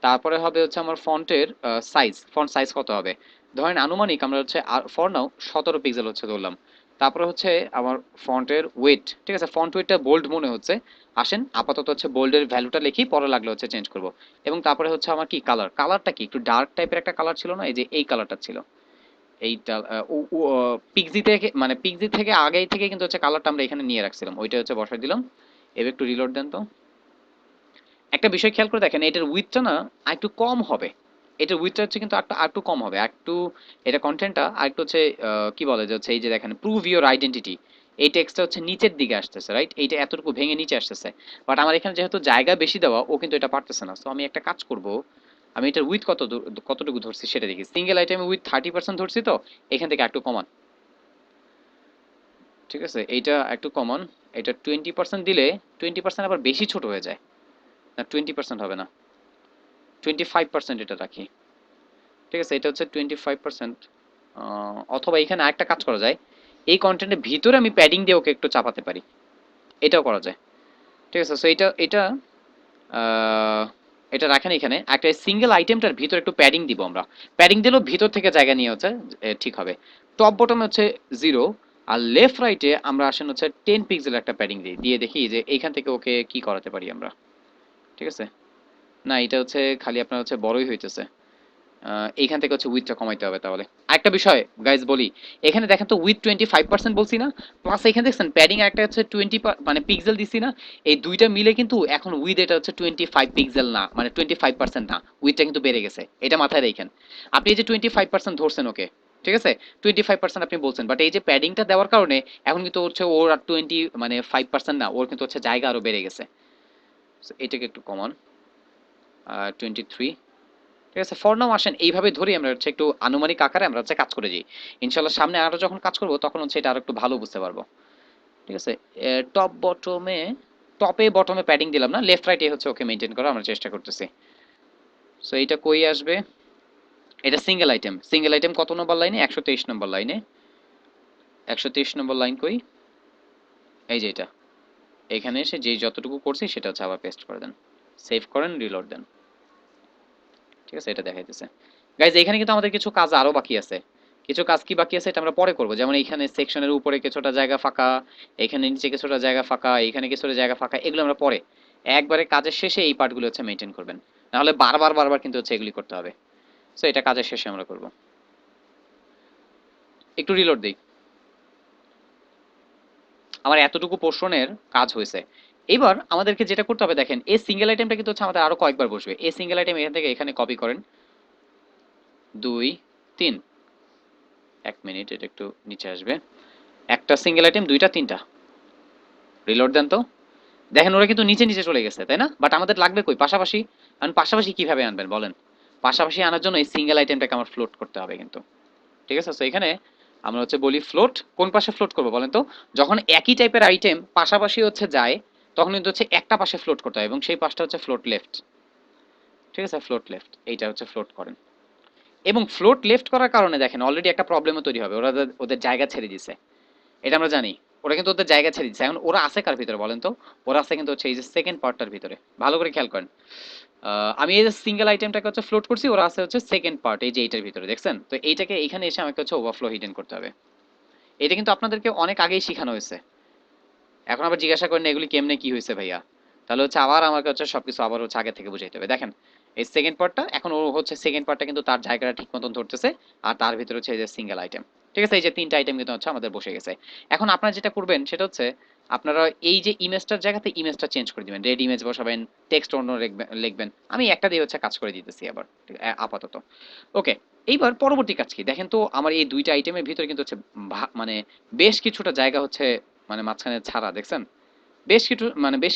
তারপরে হবে হচ্ছে আমার ফন্টের সাইজ, ফন্ট সাইজ কত হবে, ধরেন আনুমানিক আমরা হচ্ছে ফর নাও 17 পিক্সেল হচ্ছে ধরলাম। তারপরে হচ্ছে আমার ফন্টের ওয়েট, ঠিক আছে, ফন্ট ওয়েটটা বোল্ড মনে হচ্ছে। আসেন আপাতত হচ্ছে বোল্ডের ভ্যালুটা লিখি, পরে লাগলে হচ্ছে চেঞ্জ করব। এবং তারপরে হচ্ছে আমার কি কালার, কালারটা কি একটু ডার্ক টাইপের একটা কালার ছিল না, এই যে এই কালারটা ছিল এইটা। পিক্সি থেকে মানে পিক্সি থেকে আগেই থেকে কিন্তু হচ্ছে কালারটা আমরা এখানে নিয়ে রাখছিলাম, ওইটা হচ্ছে বসাই দিলাম। এবার একটু রিলোড দেন তো। একটা বিষয় খেয়াল করে দেখেন, এটার উইথটা না একটু কম হবে। এটার উইথটা হচ্ছে কিন্তু একটু কম হবে একটু। এটা কন্টেন্টটা আরেকটু হচ্ছে কি বলে যে হচ্ছে এই যে দেখেন প্রুভ ইওর আইডেন্টিটি, এই টেক্সটটা হচ্ছে নিচের দিকে আসতেছে, রাইট, এইটা এতটুকু ভেঙে নিচে আসতেছে। বাট আমার এখানে যেহেতু জায়গা বেশি দেওয়া, ও কিন্তু এটা পারতেছে না। সো আমি একটা কাজ করব, আমি এটার উইথ কতটুকু ধরছি সেটা দেখি। সিঙ্গেল আইটেমে উইথ 30% ধরছি, তো এখান থেকে একটু কমান, ঠিক আছে, এইটা একটু কমান। এটা 20% দিলে 20% আবার বেশি ছোট হয়ে যায়, না 20% হবে না, 25% এটা রাখি, ঠিক আছে, এটা হচ্ছে 25%। অথবা এখানে আরেকটা কাজ করা যায়, এই কন্টেন্টের ভিতরে আমি প্যাডিং দিয়ে ওকে একটু চাপাতে পারি, এটাও করা যায়, ঠিক আছে। সো এটা এটা আহ, এটা রাখেন এখানে একটা সিঙ্গেল আইটেমটার ভিতরে একটু প্যাডিং দিব আমরা। প্যাডিং দিলেও ভিতর থেকে জায়গা নিয়ে হচ্ছে ঠিক হবে। টপ বটমে হচ্ছে 0, আর লেফট রাইটে আমরা আসেন হচ্ছে 10 পিক্সেল একটা প্যাডিং দিই, দিয়ে দেখি যে এইখান থেকে ওকে কি করাতে পারি আমরা, ঠিক আছে। না এটা হচ্ছে খালি আপনার হচ্ছে বড়ই হইতেছে। এইখান থেকে হচ্ছে উইথটা কমাইতে হবে তাহলে। আরেকটা বিষয় গাইজ বলি, এখানে দেখেন তো উইথ 25% বলছি না, প্লাস এখানে দেখছেন প্যাডিং একটা হচ্ছে 20 মানে পিক্সেল দিছি না, এই দুইটা মিলে কিন্তু এখন উইথ এটা হচ্ছে 25 পিক্সেল না, মানে 25% না, উইথটা কিন্তু বেড়ে গেছে, এটা মাথায় রাখেন। আপনি এই যে 25% ধরছেন ওকে, ঠিক আছে, 25% আপনি বলছেন, বাট এই যে প্যাডিংটা দেওয়ার কারণে এখন কিন্তু হচ্ছে ওর আর 25% না, ওর কিন্তু হচ্ছে জায়গা আরো বেড়ে গেছে। So, এটাকে একটু কমান 23, ঠিক আছে। ফর নাও আসেন এইভাবে ধরি আমরা হচ্ছে একটু আনুমানিক আকারে আমরা হচ্ছে কাজ করে যাই। ইনশাল্লাহ সামনে আরো যখন কাজ করব তখন হচ্ছে এটা আরো একটু ভালো বুঝতে পারবো, ঠিক আছে। টপ বটমে টপে বটমে প্যাডিং দিলাম না, লেফট রাইটে হচ্ছে ওকে মেইনটেইন করা আমরা চেষ্টা করতেছি। সো এইটা কই আসবে, এটা সিঙ্গেল আইটেম, সিঙ্গেল আইটেম কত নম্বর লাইনে, 123 নম্বর লাইনে। 123 নম্বর লাইন কই, এই যে এটা, এখানে এসে যেই যতটুকু করছি সেটা হচ্ছে আবার পেস্ট করে দেন, সেভ করেন, রিলোড দেন, ঠিক আছে, এটা দেখাইতেছে। গাইজ এখানে কিন্তু আমাদের কিছু কাজ আরো বাকি আছে। কিছু কাজ কি বাকি আছে এটা আমরা পরে করব, যেমন এখানে সেকশনের উপরে কিছুটা জায়গা ফাঁকা, এখানে নিচে কিছুটা জায়গা ফাঁকা, এখানে কিছুটা জায়গা ফাঁকা, এগুলো আমরা পরে একবারে কাজের শেষে এই পার্টগুলো হচ্ছে মেনটেন করবেন, নাহলে বারবার বারবার কিন্তু হচ্ছে এগুলি করতে হবে। সো এটা কাজের শেষে আমরা করব। একটু রিলোড দিই। আমার এতটুকু পোর্শনের কাজ হয়েছে। এবার আমাদেরকে যেটা করতে হবে দেখেন, এই সিঙ্গেল আইটেমটা কিন্তু হচ্ছে আমাদের আরো কয়েকবার বসবে। এই সিঙ্গেল আইটেম এখান থেকে এখানে কপি করেন, 2 3, 1 মিনিট, এটা একটু নিচে আসবে। একটা সিঙ্গেল আইটেম, দুইটা, তিনটা, রিলোড দেন তো। দেখেন ওরা কিন্তু নিচে নিচে চলে গেছে, তাই না? বাট আমাদের লাগবে কই পাশাপাশি। কারণ পাশাপাশি কিভাবে আনবেন বলেন, পাশাপাশি আনার জন্য এই সিঙ্গেল আইটেমটাকে আমার ফ্লোট করতে হবে কিন্তু, ঠিক আছে। তো এখানে আমরা হচ্ছে বলি ফ্লোট, কোন পাশে ফ্লোট করবো বলেন তো, যখন একই টাইপের আইটেম পাশাপাশি হচ্ছে যায় তখন কিন্তু হচ্ছে একটা পাশে ফ্লোট করতে হয়, এবং সেই পাশটা হচ্ছে ফ্লোট লেফট, ঠিক আছে, ফ্লোট লেফট, এইটা হচ্ছে ফ্লোট করেন। এবং ফ্লোট লেফট করার কারণে দেখেন অলরেডি একটা প্রবলেমও তৈরি হবে, ওরা ওদের জায়গা ছেড়ে দিছে, এটা আমরা জানি। ওরা কিন্তু ওদের জায়গা ছেড়ে দিচ্ছে, এখন ওরা আছে কার ভিতরে বলেন তো, ওরা আছে কিন্তু হচ্ছে এই যে সেকেন্ড পার্টটার ভিতরে, ভালো করে খেয়াল করেন। আমি এই যে সিঙ্গেল আইটেমটাকে হচ্ছে ফ্লোট করছি, ওরা আছে হচ্ছে সেকেন্ড পার্ট এই যে এইটার ভিতরে, দেখছেন তো, এইটাকে এখানে এসে আমাকে হচ্ছে ওভারফ্লো হিডেন করতে হবে। এটা কিন্তু আপনাদেরকে অনেক আগেই শেখানো হয়েছে, এখন আবার জিজ্ঞাসা করেন এগুলি কেমনে কি হয়েছে ভাইয়া, তাহলে হচ্ছে আবার আমাকে হচ্ছে সবকিছু আবার হচ্ছে আগে থেকে বুঝাইতে হবে। দেখেন এই সেকেন্ড পার্টটা, এখন ও হচ্ছে সেকেন্ড পার্টটা কিন্তু তার জায়গাটা ঠিক মতন ধরতেছে, আর তার ভিতরে হচ্ছে এই যে সিঙ্গেল আইটেম, ঠিক আছে, এই যে তিনটা আইটেম কিন্তু হচ্ছে আমাদের বসে গেছে। এখন আপনারা যেটা করবেন সেটা হচ্ছে আপনারা এই যে ইমেজটার জায়গাতে ইমেজটা চেঞ্জ করে দিবেন, রেড ইমেজ বসাবেন, টেক্সট অন্য লিখবেন। আমি একটা দিয়ে হচ্ছে কাজ করে দিতেছি আবার আপাতত। ওকে, এইবার পরবর্তী কাজ কি দেখেন তো, আমার এই দুইটা আইটেমের ভিতরে কিন্তু হচ্ছে মানে বেশ কিছুটা জায়গা হচ্ছে মানে মাঝখানে ছাড়া দেখছেন, বেশ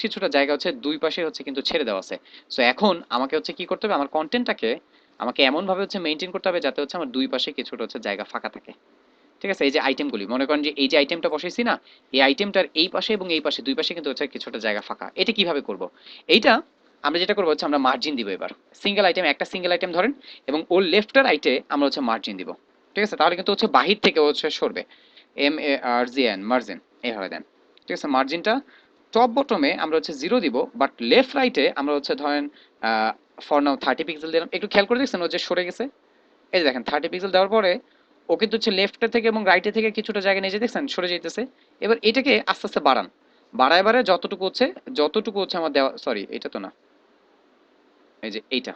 কিছুটা জায়গা হচ্ছে দুই পাশে হচ্ছে কিন্তু ছেড়ে দেওয়া আছে। সো এখন আমাকে হচ্ছে কি করতে হবে, আমার কন্টেন্টটাকে আমাকে এমন ভাবে হচ্ছে মেইনটেইন করতে হবে যাতে হচ্ছে আমার দুই পাশে কিছুটা হচ্ছে জায়গা ফাঁকা থাকে। ঠিক আছে, এই যে আইটেমগুলি মনে করেন যে এই যে আইটেমটা বসাইছি না, এই আইটেমটার এই পাশে এবং এই পাশে দুই পাশে কিন্তু হচ্ছে কিছুটা জায়গা ফাঁকা। এটা কিভাবে করব, এইটা আমরা যেটা করবো হচ্ছে আমরা মার্জিন দিব। এবার সিঙ্গেল আইটেম, একটা সিঙ্গেল আইটেম ধরেন এবং ওর লেফটের আইটে আমরা হচ্ছে মার্জিন দিব। ঠিক আছে, তাহলে কিন্তু হচ্ছে বাহির থেকে হচ্ছে সরবে, MARGN মার্জিন এইভাবে দেন। ঠিক আছে, মার্জিনটা টপ বটমে আমরা হচ্ছে 0 দিব, বাট লেফট রাইটে আমরা হচ্ছে ধরেন ফর নাও 30 পিক্সেল দিলাম। একটু খেয়াল করে দেখছেন ও যে সরে গেছে, এই যে দেখেন 30 পিক্সেল দেওয়ার পরে ও কিন্তু হচ্ছে লেফটে থেকে এবং রাইটে থেকে কিছুটা জায়গা নিয়ে যে দেখছেন সরে যাইতেছে। এবার এটাকে আস্তে আস্তে বাড়ান, বাড়ায় বাড়ায় যতটুকু হচ্ছে আমার দেওয়া, সরি এটা তো না, এই যে এইটা,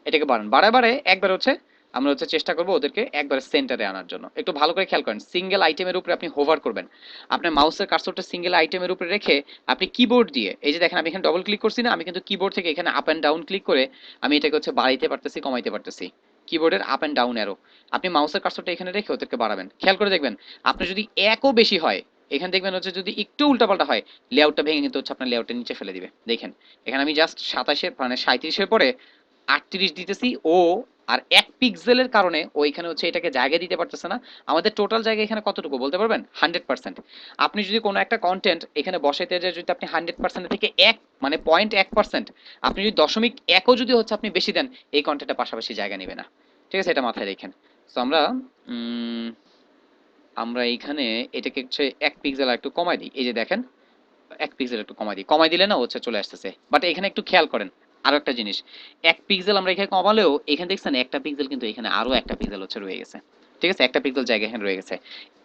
এটাকে বাড়ান, বাড়ায় বাড়ায় একবার হচ্ছে আমরা হচ্ছে চেষ্টা করবো ওদেরকে একবার সেন্টারে আনার জন্য। একটু ভালো করে খেয়াল করেন, সিঙ্গেল আইটেমের উপরে আপনি হোভার করবেন, আপনার মাউসের কার্সরটা সিঙ্গেল আইটেমের উপরে রেখে আপনি কিবোর্ড দিয়ে, এই যে দেখেন আমি এখানে ডবল ক্লিক করছি না, আমি কিন্তু কিবোর্ড থেকে এখানে আপ অ্যান্ড ডাউন ক্লিক করে আমি এটাকে হচ্ছে বাড়াইতে পারতেছি, কমাইতে পারতেছি। কিবোর্ডের আপ অ্যান্ড ডাউন অ্যারো আপনি মাউসের কার্সরটা এখানে রেখে ওদেরকে বাড়াবেন। খেয়াল করে দেখবেন আপনি যদি একও বেশি হয়, এখানে দেখবেন হচ্ছে যদি একটু উল্টাপাল্টা হয়, লেআউটটা ভেঙে কিন্তু হচ্ছে আপনার লেআউটের নিচে ফেলে দিবে। দেখেন এখানে আমি জাস্ট 27 মানে 37-এর পরে 38 দিতেছি ও, আর 1 পিক্সেলের কারণে ও এখানে হচ্ছে এটাকে জায়গা দিতে পারতেছে না। আমাদের টোটাল জায়গা এখানে কতটুকু বলতে পারবেন? 100%। আপনি যদি কোনো একটা কন্টেন্ট এখানে বসাইতে যায়, যদি আপনি 100% থেকে এক মানে 0.1%, আপনি যদি দশমিক একও যদি হচ্ছে আপনি বেশি দেন, এই কন্টেন্টটা পাশাপাশি জায়গা নেবে না। ঠিক আছে, এটা মাথায় রাখেন। তো আমরা এইখানে এটাকে হচ্ছে 1 পিক্সেল আর একটু কমাই দিই। এই যে দেখেন 1 পিক্সেল একটু কমাই দিই, কমাই দিলে না হচ্ছে চলে আসতেছে। বাট এখানে একটু খেয়াল করেন আরো একটা জিনিস, 1 পিক্সেল আমরা এখানে কমালেও এখানে দেখছেন একটা পিক্সেল কিন্তু এখানে আরো একটা পিক্সেল হচ্ছে রয়ে গেছে। ঠিক আছে, একটা পিক্সেল জায়গা এখানে রয়ে গেছে।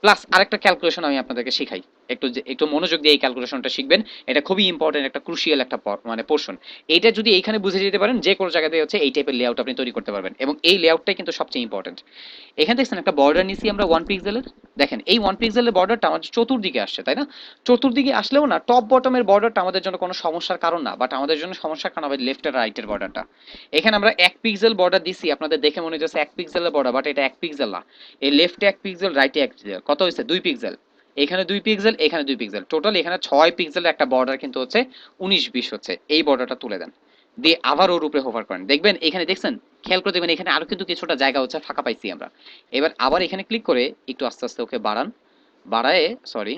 প্লাস আরেকটা ক্যালকুলেশন আমি আপনাদেরকে শিখাই, একটু মনোযোগ দিয়ে এই ক্যালকুলেশনটা শিখবেন। এটা খুবই ইম্পর্টেন্ট, একটা ক্রুশিয়াল একটা মানে পোর্শন। এইটা যদি এইখানে বুঝে যেতে পারেন, যে কোনো জায়গাতে হচ্ছে এই টাইপের লেআউট আপনি তৈরি করতে পারবেন, এবং এই লেআউটটাই কিন্তু সবচেয়ে ইম্পর্টেন্ট। এখানে দেখছেন একটা বর্ডার নিছি আমরা 1 পিক্সেলের, দেখেন এই 1 পিক্সেলের বর্ডারটা আমাদের চতুর্দিকে আসছে, তাই না? চতুর্দিকে আসলেও না টপ বটমের বর্ডারটা আমাদের জন্য কোনো সমস্যার কারণ না, বাট আমাদের জন্য সমস্যার কারণ হবে লেফট আর রাইটের বর্ডারটা। এখানে আমরা 1 পিক্সেল বর্ডার দিছি, আপনাদের দেখে মনে হচ্ছে 1 পিক্সেলের বর্ডার, বাট এটা 1 পিক্সেল না। এই লেফটে 1 পিক্সেল, রাইটে 1 পিক্সেল, কত হয়েছে? 2 পিক্সেল। এখানে 2 পিক্সেল, এখানে 2 পিক্সেল, টোটাল এখানে 6 পিক্সেলের একটা বর্ডার কিন্তু হচ্ছে 19-20 হচ্ছে। এই বর্ডারটা তুলে দেন, দিয়ে আবার ওর উপরে হোভার করেন, দেখবেন এখানে দেখছেন, খেয়াল করে দেখবেন এখানে আরো কিন্তু কিছুটা জায়গা হচ্ছে ফাঁকা পাইছি আমরা। এবার আবার এখানে ক্লিক করে একটু আস্তে আস্তে ওকে বাড়ান, বাড়ায় সরি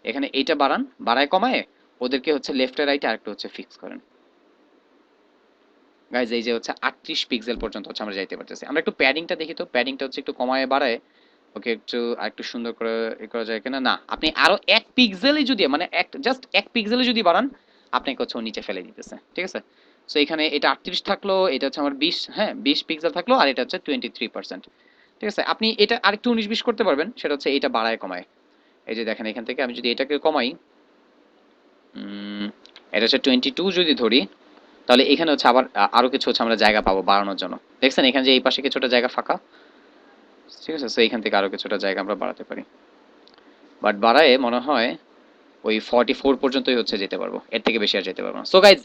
এখানে এইটা বাড়ান, বাড়ায় কমায় ওদেরকে হচ্ছে লেফট আর রাইট আরেকটু হচ্ছে ফিক্স করেন। গাইজ এই যে হচ্ছে 38 পিক্সেল পর্যন্ত হচ্ছে আমরা যাইতে পারতেছি। আমরা একটু প্যাডিংটা দেখি তো, প্যাডিংটা হচ্ছে একটু কমায় বাড়ায় ওকে একটু আরেকটু সুন্দর করে করা যায় কিনা। না, আপনি আরো 1 পিক্সেলই যদি মানে জাস্ট 1 পিক্সেলই যদি বাড়ান, আপনাকে হচ্ছে ও নিচে ফেলে দিতেছে। ঠিক আছে, সো এখানে এটা 38 থাকলো, এটা হচ্ছে আমার 20, হ্যাঁ 20 পিক্সেল থাকলো, আর এটা হচ্ছে 23%। ঠিক আছে, আপনি এটা আরেকটু 19-20 করতে পারবেন, সেটা হচ্ছে এটা বাড়ায় কমায়। এই যে দেখেন এখান থেকে আমি যদি এটাকে কমাই, এটা হচ্ছে 22 যদি ধরি, তাহলে এখানে হচ্ছে আবার আরো কিছু হচ্ছে আমরা জায়গা পাবো বাড়ানোর জন্য। দেখছেন এখানে যে এই পাশে কিছুটা জায়গা ফাঁকা, ঠিক আছে, সো এখান থেকে আরো কিছুটা জায়গা আমরা বাড়াতে পারি। বাট বাড়ায় মনে হয় ওই 44 পর্যন্তই হচ্ছে যেতে পারবো, এর থেকে বেশি আর যেতে পারবো না। সো গাইজ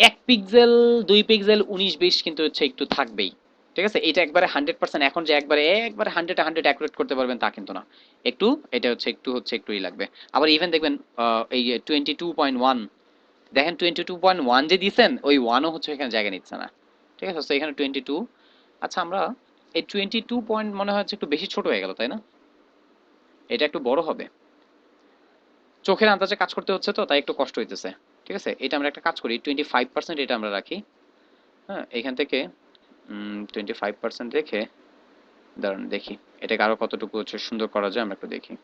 1 পিক্সেল, 2 পিক্সেল, 19-20 কিন্তু হচ্ছে একটু থাকবেই। ঠিক আছে, এটা একবারে 100% এখন যে একবারে একবারে 100 অ্যাকুরেট করতে পারবেন তা কিন্তু না, একটু এটা হচ্ছে একটুই লাগবে। আবার ইভেন দেখবেন এই 22.1, দেখেন 22.1 যে দিছেন, ওই ওয়ানও হচ্ছে এখানে জায়গা নিচ্ছে না। ঠিক আছে, তো এখানে 22। আচ্ছা, আমরা এই 22 পয়েন্ট মনে হচ্ছে একটু বেশি ছোট হয়ে গেল, তাই না? এটা একটু বড় হবে, চোখের আন্দাজে কাজ করতে হচ্ছে তো তাই একটু কষ্ট হইতেছে। ঠিক আছে, এটা আমরা একটা কাজ করি, 25% এটা আমরা রাখি। হ্যাঁ, এখান থেকে 25% রেখে দাঁড়ান দেখি এটাকে আরো কতটুকু হচ্ছে সুন্দর করা যায়, আমরা একটু দেখি।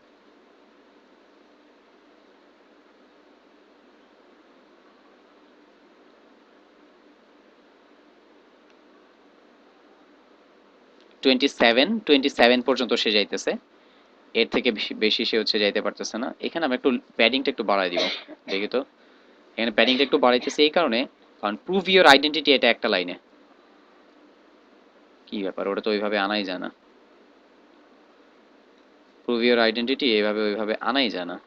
27 পর্যন্ত সে যাইতেছে, এর থেকে বেশি বেশি সে হচ্ছে যাইতে পারতেছে না। এখানে আমরা একটু প্যাডিংটা একটু বাড়াই দিব, দেখি তো। এখানে প্যাডিংটা একটু বাড়াইতেছে এই কারণে, কারণ প্রুভ ইওর আইডেন্টিটি এটা একটা লাইনে, কি ব্যাপার ওটা তো ওইভাবে আনাই যায় না। প্রুভ ইওর আইডেন্টিটি এইভাবে ওইভাবে আনাই যায় না।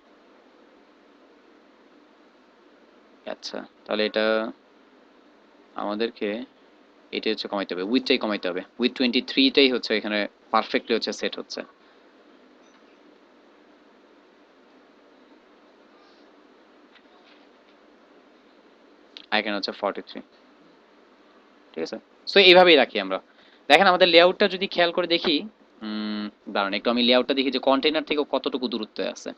আচ্ছা, তাহলে এটা আমাদেরকে এটা হচ্ছে কমাইতে হবে, উইথটাই কমাইতে হবে, উইথ 23টাই হচ্ছে এখানে পারফেক্টলি হচ্ছে সেট হচ্ছে। আর এখানে হচ্ছে 43, ঠিক আছে। সো এইভাবেই রাখি আমরা। দেখেন আমাদের লেআউটটা যদি খেয়াল করে দেখি, দাঁড়ান একটু আমি লেআউটটা দেখি যে কন্টেইনার থেকে কতটুকু দূরত্বে আছে।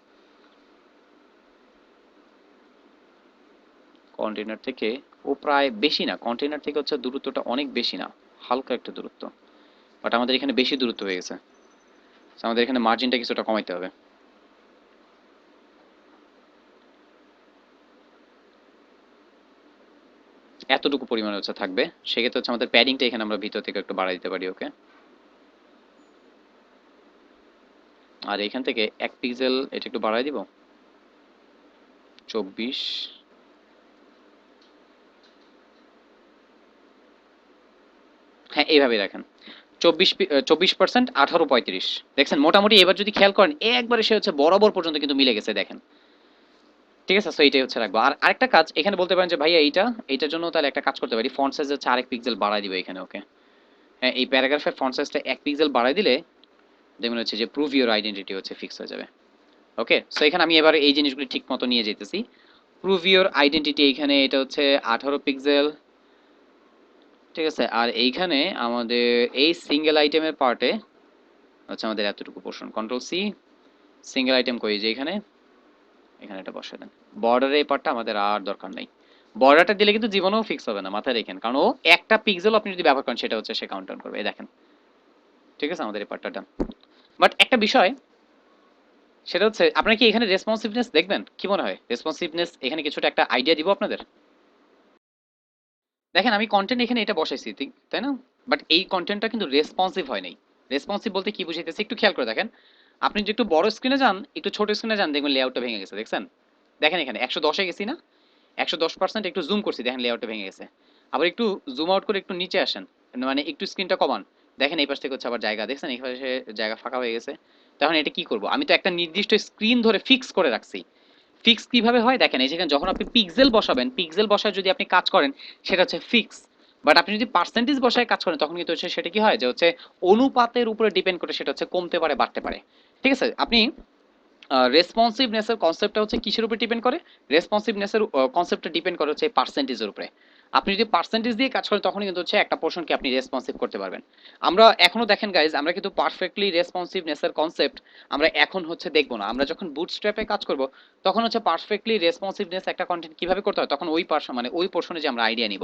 কন্টেইনার থেকে ও প্রায় বেশি না, কন্টেইনার থেকে হচ্ছে দূরত্বটা অনেক বেশি না, হালকা একটা দূরত্ব, বাট আমাদের এখানে বেশি দূরত্ব হয়ে গেছে। So আমাদের এখানে মার্জিনটা কিছুটা কমাইতে হবে। এতটুকু পরিমাণে হচ্ছে থাকবে, সেক্ষেত্রে হচ্ছে আমাদের প্যাডিংটা এখানে আমরা ভিতর থেকে একটু বাড়াই দিতে পারি, ওকে। আর এখান থেকে 1 পিক্সেল এটা একটু বাড়াই দিব, 24। হ্যাঁ এইভাবে রাখেন, 24%, 18, 35। দেখছেন মোটামুটি এবার যদি খেয়াল করেন একবারে সে হচ্ছে বরাবর পর্যন্ত কিন্তু মিলে গেছে, দেখেন। ঠিক আছে, সো এইটাই হচ্ছে রাখবো। আর আরেকটা কাজ এখানে বলতে পারেন যে ভাইয়া এইটার জন্য তাহলে একটা কাজ করতে পারি, ফন্ট সাইজ হচ্ছে 1 পিক্সেল বাড়াই দিবে এখানে, ওকে। হ্যাঁ, এই প্যারাগ্রাফের ফন্ট সাইজটা 1 পিক্সেল বাড়াই দিলে দেখবেন হচ্ছে যে প্রুভ ইউর আইডেন্টিটি হচ্ছে ফিক্স হয়ে যাবে। ওকে, সো এখানে আমি এবার এই জিনিসগুলি ঠিক মতো নিয়ে যেতেছি। প্রুভ ইউর আইডেন্টিটি এইখানে এটা হচ্ছে 18 পিক্সেল, ঠিক আছে। আর এইখানে আমাদের এই সিঙ্গেল আইটেমের পার্টে হচ্ছে আমাদের এতটুকু portion, control C, single item কই যে এখানে, এখানে এটা বসে দেন। বর্ডারের এই পার্টটা আমাদের আর দরকার নেই, বর্ডারটা দিলে কিন্তু জীবনেও ফিক্স হবে না, মাথায় রেখেন, কারণ ও একটা পিক্সেল আপনি যদি ব্যবহার করেন সেটা হচ্ছে সে কাউন্ট ডাউন করবে, এই দেখেন। ঠিক আছে, আমাদের এই পার্টটা ডান। বাট একটা বিষয়, সেটা হচ্ছে আপনারা কি এখানে রেসপন্সিভনেস দেখবেন, কি মনে হয় রেসপন্সিভনেস এখানে কিছুটা একটা আইডিয়া দিব আপনাদের? দেখেন আমি কন্টেন্ট এখানে এটা বসাইছি, তাই না? বাট এই কন্টেন্টটা কিন্তু রেসপন্সিভ হয় নাই। রেসপন্সিভ বলতে কি বুঝাইতেছি একটু খেয়াল করে দেখেন। আপনি যদি একটু বড় স্ক্রিনে যান, একটু ছোট স্ক্রিনে যান, দেখবেন লেআউটটা ভেঙে গেছে, দেখছেন? দেখেন এখানে 110-এ গেছি না, 110% একটু জুম করছি, দেখেন লেআউটটা ভেঙে গেছে। আবার একটু জুম আউট করে একটু নিচে আসেন, মানে একটু স্ক্রিনটা কমান, দেখেন এই পাশ থেকে হচ্ছে আবার জায়গা, দেখছেন এই পাশে জায়গা ফাঁকা হয়ে গেছে। তখন এটা কি করব, আমি তো একটা নির্দিষ্ট স্ক্রিন ধরে ফিক্স করে রাখছি। ফিক্স কিভাবে হয় দেখেন, এই যেখানে যখন আপনি পিক্সেল বসাবেন, পিক্সেল বসায় যদি আপনি কাজ করেন সেটা হচ্ছে ফিক্স। বাট আপনি যদি পার্সেন্টেজ বসায় কাজ করেন তখন কিন্তু হচ্ছে সেটা কি হয় যে হচ্ছে অনুপাতের উপরে ডিপেন্ড করে, সেটা হচ্ছে কমতে পারে বাড়তে পারে। ঠিক আছে, আপনি রেসপন্সিভনেসের কনসেপ্টটা হচ্ছে কিসের উপর ডিপেন্ড করে, রেসপন্সিভনেসের কনসেপ্টটা ডিপেন্ড করে হচ্ছে পার্সেন্টেজের উপরে। আপনি যদি পার্সেন্টেজ দিয়ে কাজ করেন তখন কিন্তু হচ্ছে একটা পোর্শনকে আপনি রেসপন্সিভ করতে পারবেন। আমরা এখনো দেখেন গাইজ, আমরা কিন্তু পারফেক্টলি রেসপন্সিভনেসের কনসেপ্ট আমরা এখন হচ্ছে দেখবো না, আমরা যখন বুটস্ট্র্যাপে কাজ করব তখন হচ্ছে পারফেক্টলি রেসপন্সিভনেস একটা কন্টেন্ট কিভাবে করতে হয় তখন ওই পার্সন মানে ওই পোর্শনে যে আমরা আইডিয়া নিব।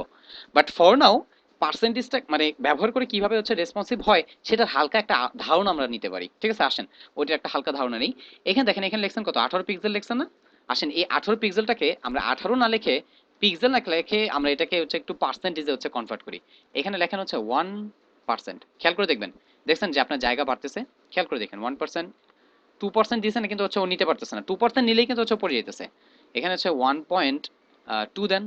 বাট ফর নাও পার্সেন্টেজটা মানে ব্যবহার করে কিভাবে হচ্ছে রেসপন্সিভ হয় সেটার হালকা একটা ধারণা আমরা নিতে পারি। ঠিক আছে, আসেন ওইটার একটা হালকা ধারণা নেই। এখানে দেখেন, এখানে লেখছেন কত, 18 পিক্সেল লেখছেন না? আসেন এই 18 পিক্সেলটাকে আমরা 18 না লিখে, পিক্সেল না লিখে আমরা এটাকে হচ্ছে একটু পার্সেন্টেজে হচ্ছে কনভার্ট করি। এখানে লেখেন হচ্ছে 1%, খেয়াল করে দেখবেন, দেখছেন যে আপনার জায়গা বাড়তেছে, খেয়াল করে দেখেন 1%, 2% দিয়েছে না কিন্তু হচ্ছে ও নিতে পারতেছে না, 2% নিলেই কিন্তু হচ্ছে পড়ে যেতেছে। এখানে হচ্ছে 1.2 দেন,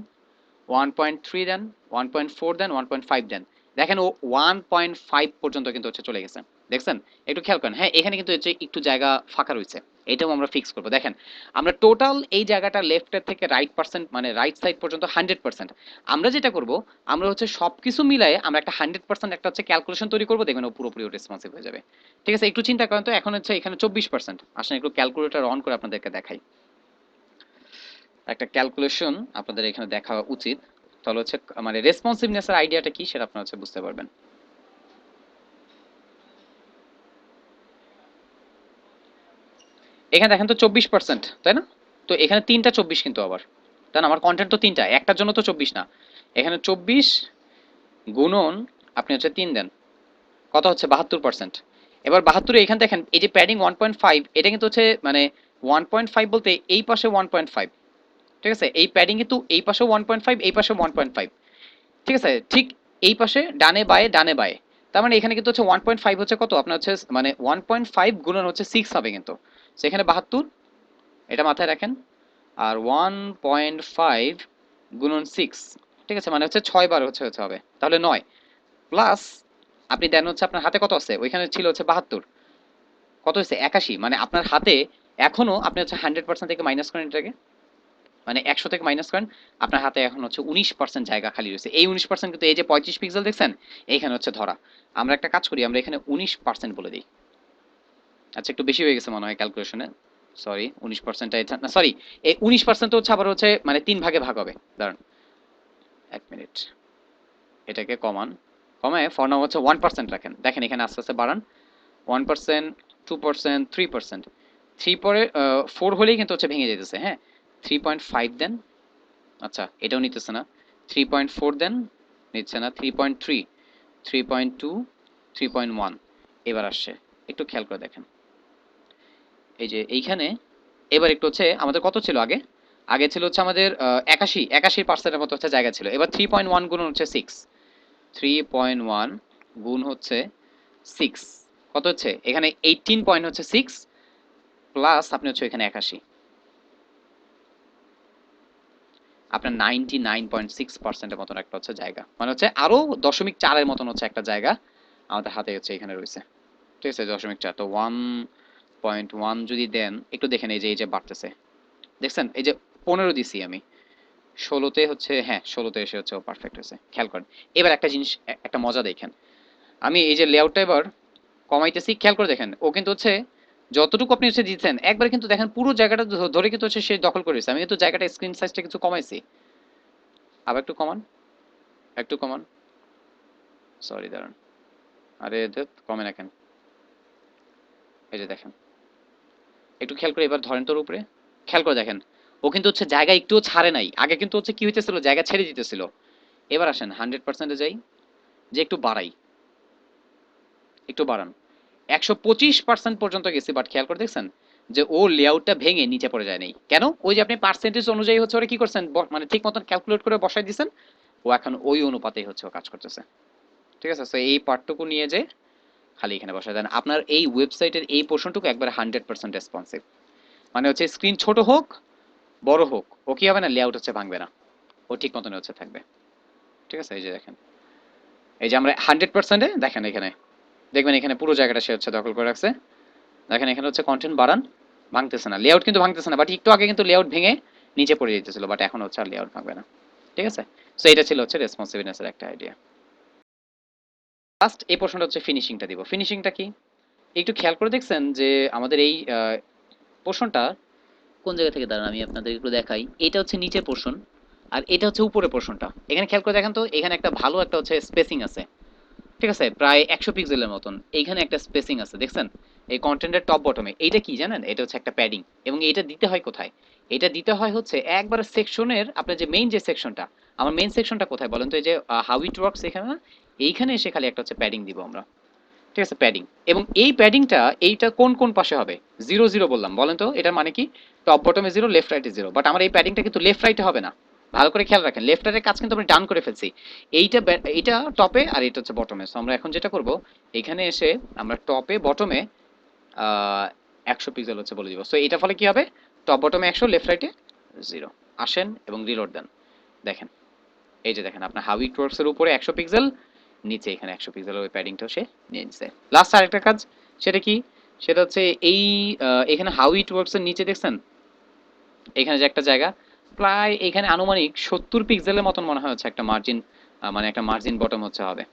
1.3 দেন, 1.4 দেন, 1.5 দেন, দেখেন ও 1.5 পর্যন্ত কিন্তু হচ্ছে চলে গেছে, দেখছেন? একটু খেয়াল করেন, হ্যাঁ এখানে কিন্তু হচ্ছে একটু জায়গা ফাঁকা রয়েছে, এটাও আমরা ফিক্স করবো। দেখেন আমরা টোটাল এই জায়গাটা লেফটের থেকে রাইট পার্সেন্ট মানে রাইট সাইড পর্যন্ত 100%। আমরা যেটা করব, আমরা হচ্ছে সবকিছু মিলাই আমরা একটা 100% একটা হচ্ছে ক্যালকুলেশন তৈরি করবো, দেখবেন ও পুরোপুরি রেসপন্সিভ হয়ে যাবে। ঠিক আছে, একটু চিন্তা করেন তো, এখন হচ্ছে এখানে 24%, আসেন একটু ক্যালকুলেটর অন করে আপনাদেরকে দেখাই, একটা ক্যালকুলেশন আপনাদের এখানে দেখা উচিত, তাহলে হচ্ছে মানে রেসপন্সিভনেসের আইডিয়াটা কি সেটা আপনারা হচ্ছে বুঝতে পারবেন। এখানে দেখেন তো 24%, তাই না? তো এখানে তিনটা 24 কিন্তু আবার, তাই না? আমার কন্টেন্ট তো তিনটা, একটার জন্য তো 24 না। এখানে 24 গুণন আপনি হচ্ছে 3 দেন, কত হচ্ছে 72%। এবার 72 এখানে দেখেন এই যে প্যাডিং 1.5, এটা কিন্তু হচ্ছে মানে 1.5 বলতে এই পাশে 1.5, ঠিক আছে, এই প্যাডিং কিন্তু এই পাশে 1.5, এই পাশে 1.5, ঠিক আছে, ঠিক এই পাশে ডানে বায়ে ডানে বায়ে, তার মানে এখানে কিন্তু হচ্ছে 1.5 হচ্ছে কত আপনার হচ্ছে মানে 1.5 গুণন হচ্ছে 6 হবে কিন্তু, সেখানে 72, এটা মাথায় রাখেন। আর 1.5 গুণন 6, ঠিক আছে, মানে হচ্ছে 6 বার হচ্ছে হচ্ছে হবে, তাহলে 9 প্লাস আপনি দেন হচ্ছে আপনার হাতে কত আছে, ওইখানে ছিল হচ্ছে 72, কত হচ্ছে 81, মানে আপনার হাতে এখনো আপনি হচ্ছে 100% থেকে মাইনাস করেন এটাকে, মানে 100 থেকে মাইনাস করেন, আপনার হাতে এখন হচ্ছে 19% জায়গা খালি রয়েছে। এই 19% কিন্তু এই যে 35 পিক্সেল দেখছেন, এইখানে হচ্ছে ধরা। আমরা একটা কাজ করি, আমরা এখানে 19% বলে দিই। আচ্ছা, একটু বেশি হয়ে গেছে মনে হয় ক্যালকুলেশনে। সরি, 19% না সরি, এই 19% হচ্ছে আবার হচ্ছে মানে 3 ভাগে ভাগ হবে। দাঁড়ান 1 মিনিট, এটাকে কমান, কমায় ফর নাও হচ্ছে 1% রাখেন। দেখেন এখানে আস্তে আস্তে বাড়ান, 1%, 2%, 3%, 3 পরে 4 হলেই কিন্তু হচ্ছে ভেঙে যেতেছে। হ্যাঁ, 3.5 দেন। আচ্ছা, এটাও নিতেছে না। 3.4 দেন, নিচ্ছে না। 3.3, 3.2, 3.1, এবার আসছে। একটু খেয়াল করে দেখেন, এই যে এইখানে এবার একটু হচ্ছে আমাদের কত ছিল আগে, আগে ছিল হচ্ছে আমাদের 81% মতো হচ্ছে জায়গা ছিল। এবার 3.1 গুণ হচ্ছে 6, 3.1 গুণ হচ্ছে 6 কত হচ্ছে এখানে 18 পয়েন্ট হচ্ছে 6 প্লাস আপনি হচ্ছে এখানে 81, আপনার 99.6%-এর মতন একটা হচ্ছে জায়গা, মানে হচ্ছে আরো 0.4 এর মতন হচ্ছে একটা জায়গা আমাদের হাতে হচ্ছে এখানে রয়েছে। ঠিক আছে, 0.4, তো 1.1 যদি দেন, একটু দেখেন এই যে বাড়তেছে, দেখছেন এই যে 15 দিছি আমি, 16তে হচ্ছে, হ্যাঁ 16তে এসে হচ্ছে ও পারফেক্ট হয়েছে। খেয়াল করেন এবার একটা জিনিস, একটা মজা দেখেন, আমি এই যে লেআউটটা এবার কমাইতেছি, খেয়াল করে দেখেন ও কিন্তু হচ্ছে যতটুকু আপনি হচ্ছে দিচ্ছেন একবার কিন্তু দেখেন পুরো জায়গাটা ধরে কিন্তু হচ্ছে সে দখল করেছে। আমি কিন্তু জায়গাটা স্ক্রিন সাইজটা কিছু কমাইছি। আবার একটু কমান, একটু কমান, সরি দাঁড়ান, আরে ধ্যাৎ, কমে না কেন? এই যে দেখেন, একটু খেয়াল করে এবার ধরেন তোর উপরে, খেয়াল করে দেখেন ও কিন্তু হচ্ছে জায়গা একটুও ছাড়ে নাই। আগে কিন্তু হচ্ছে কি হইতেছিল, জায়গা ছেড়ে দিতেছিল। এবার আসেন 100%-এ যাই, যে একটু বাড়াই, একটু বাড়ান, 125% পর্যন্ত গেছি, বাট খেয়াল করে দেখছেন যে ও লেআউটটা ভেঙে নিচে পড়ে যায় নাই কেন? ওই যে আপনি পার্সেন্টেজ অনুযায়ী হচ্ছে ওরা কি করছেন, মানে ঠিক মতন ক্যালকুলেট করে বসাই দিয়েছেন, ও এখন ওই অনুপাতেই হচ্ছে ও কাজ করতেছে। ঠিক আছে, তো এই পার্টটুকু নিয়ে যে খালি এখানে বসায় দেন, আপনার এই ওয়েবসাইটের এই পোর্শনটুকু একবার 100% রেসপন্সিভ। মানে হচ্ছে স্ক্রিন ছোট হোক বড় হোক, ও কি হবে না, লেআউট হচ্ছে ভাঙবে না, ও ঠিক মতন হচ্ছে থাকবে। ঠিক আছে, এই যে দেখেন, এই যে আমরা 100%-এ দেখেন এখানে, দেখবেন এখানে পুরো জায়গাটা সে হচ্ছে দখল করে রাখছে। দেখেন এখানে হচ্ছে কন্টেন্ট বাড়ান, ভাঙতেছে না, লেআউট কিন্তু ভাঙতেছে না, বাট একটু আগে কিন্তু লেআউট ভেঙে নিচে পড়ে যেতেছিল, বাট এখন হচ্ছে আর লেআউট ভাঙবে না। ঠিক আছে, সো এটা ছিল হচ্ছে রেসপন্সিভনেসের একটা আইডিয়া। লাস্ট এই পোর্শনটা হচ্ছে ফিনিশিংটা দিব। ফিনিশিংটা কি একটু খেয়াল করে দেখছেন যে আমাদের এই পোর্শনটা কোন জায়গা থেকে, দাঁড়ান আমি আপনাদের একটু দেখাই, এটা হচ্ছে নিচের পোর্শন আর এটা হচ্ছে উপরের পোর্শনটা। এখানে খেয়াল করে দেখেন তো, এখানে একটা ভালো একটা হচ্ছে স্পেসিং আছে। ঠিক আছে, প্রায় 100 পিক্সেলের মতন এইখানে একটা স্পেসিং আছে, দেখছেন এই কন্টেন্টের টপ বটমে। এইটা কি জানেন, এটা হচ্ছে একটা প্যাডিং, এবং এটা দিতে হয় কোথায়, এটা দিতে হয় হচ্ছে একবারে সেকশনের, আপনার যে মেইন যে সেকশনটা, আমার মেইন সেকশনটা কোথায় বলেন তো, এই যে হাউ ইট ওয়ার্কস এখানে না, এইখানে এসে খালি একটা হচ্ছে প্যাডিং দিব আমরা। ঠিক আছে, প্যাডিং, এবং এই প্যাডিংটা এইটা কোন কোন পাশে হবে, 0 0 বললাম, বলেন তো এটার মানে কি? টপ বটমে 0, লেফট রাইটে 0, বাট আমার এই প্যাডিংটা কিন্তু লেফট রাইটে হবে না। ভালো করে খেয়াল রাখেন, লেফট রাইটের কাজ কিন্তু আমরা ডান করে ফেলছি। এইটা এইটা টপে আর এটা হচ্ছে বটমে। সো আমরা এখন যেটা করব, এখানে এসে আমরা টপে বটমে 100 পিক্সেল হচ্ছে বলে দিব। সো এটার ফলে কি হবে, টপ বটমে 100, লেফট রাইটে 0। আসেন এবং রিলোড দেন, দেখেন এই যে দেখেন আপনার হাউ ইট ওয়ার্কস এর উপরে 100 পিক্সেল, নিচে এখানে 100 পিক্সেলের ওই প্যাডিংটাও সে নিয়ে নিছে। লাস্ট আরেকটা কাজ, সেটা কি, সেটা হচ্ছে এই এখানে হাউ ইট ওয়ার্কস এর নিচে দেখছেন এখানে যে একটা জায়গা, প্রায় এখানে আনুমানিক 70 পিক্সেলের মতন মনে হয় হচ্ছে একটা মার্জিন, মানে একটা মার্জিন বটম হচ্ছে হবে।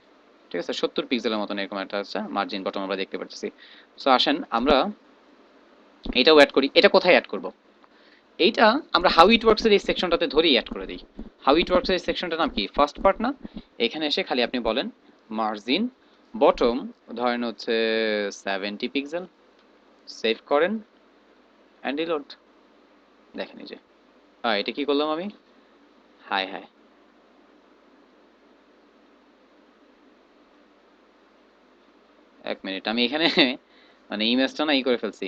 ঠিক আছে, 70 পিক্সেলের মতন এরকম একটা হচ্ছে মার্জিন বটম আমরা দেখতে পাচ্ছি। সো আসেন আমরা এটাও অ্যাড করি। এটা কোথায় অ্যাড করব, এইটা আমরা হাউ ইট ওয়ার্কস এর এই সেকশনটাতে ধরেই অ্যাড করে দিই। হাউ ইট ওয়ার্কস এর এই সেকশনটার নাম কি, ফার্স্ট পার্ট না? এখানে এসে খালি আপনি বলেন মার্জিন বটম, ধরেন হচ্ছে 70 পিক্সেল, সেভ করেন অ্যান্ড রিলোড। দেখেন এই যে, এটা কি করলাম আমি, হাই হাই, এক মিনিট, আমি এখানে মানে ইমেজটা না ই করে ফেলছি।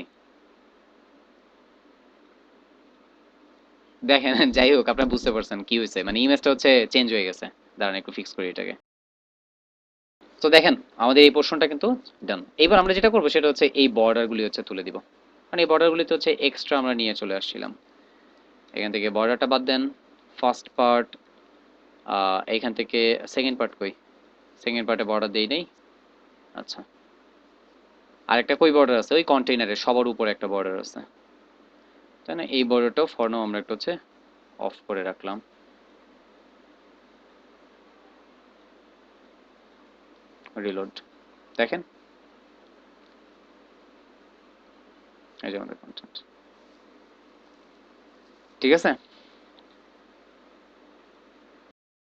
দেখেন যাই হোক, আপনারা বুঝতে পারছেন কি হয়েছে, মানে ইমেজটা হচ্ছে চেঞ্জ হয়ে গেছে। দাঁড়ান একটু ফিক্স করি এটাকে। তো দেখেন আমাদের এই পোর্শনটা কিন্তু ডান। এবার আমরা যেটা করবো সেটা হচ্ছে এই বর্ডারগুলি হচ্ছে তুলে দিব, মানে এই বর্ডারগুলিতে হচ্ছে এক্সট্রা আমরা নিয়ে চলে আসছিলাম। এখান থেকে বর্ডারটা বাদ দেন, ফার্স্ট পার্ট, এইখান থেকে সেকেন্ড পার্ট কই, সেকেন্ড পার্টে বর্ডার দেই নেই। আচ্ছা, আরেকটা কই বর্ডার আছে, ওই কন্টেইনারের সবার উপরে একটা বর্ডার আছে, তাই না? এই বর্ডারটাও ফর নাও আমরা একটা হচ্ছে অফ করে রাখলাম। রিলোড, দেখেন এই যে আমাদের কন্টেন্ট, ঠিক আছে।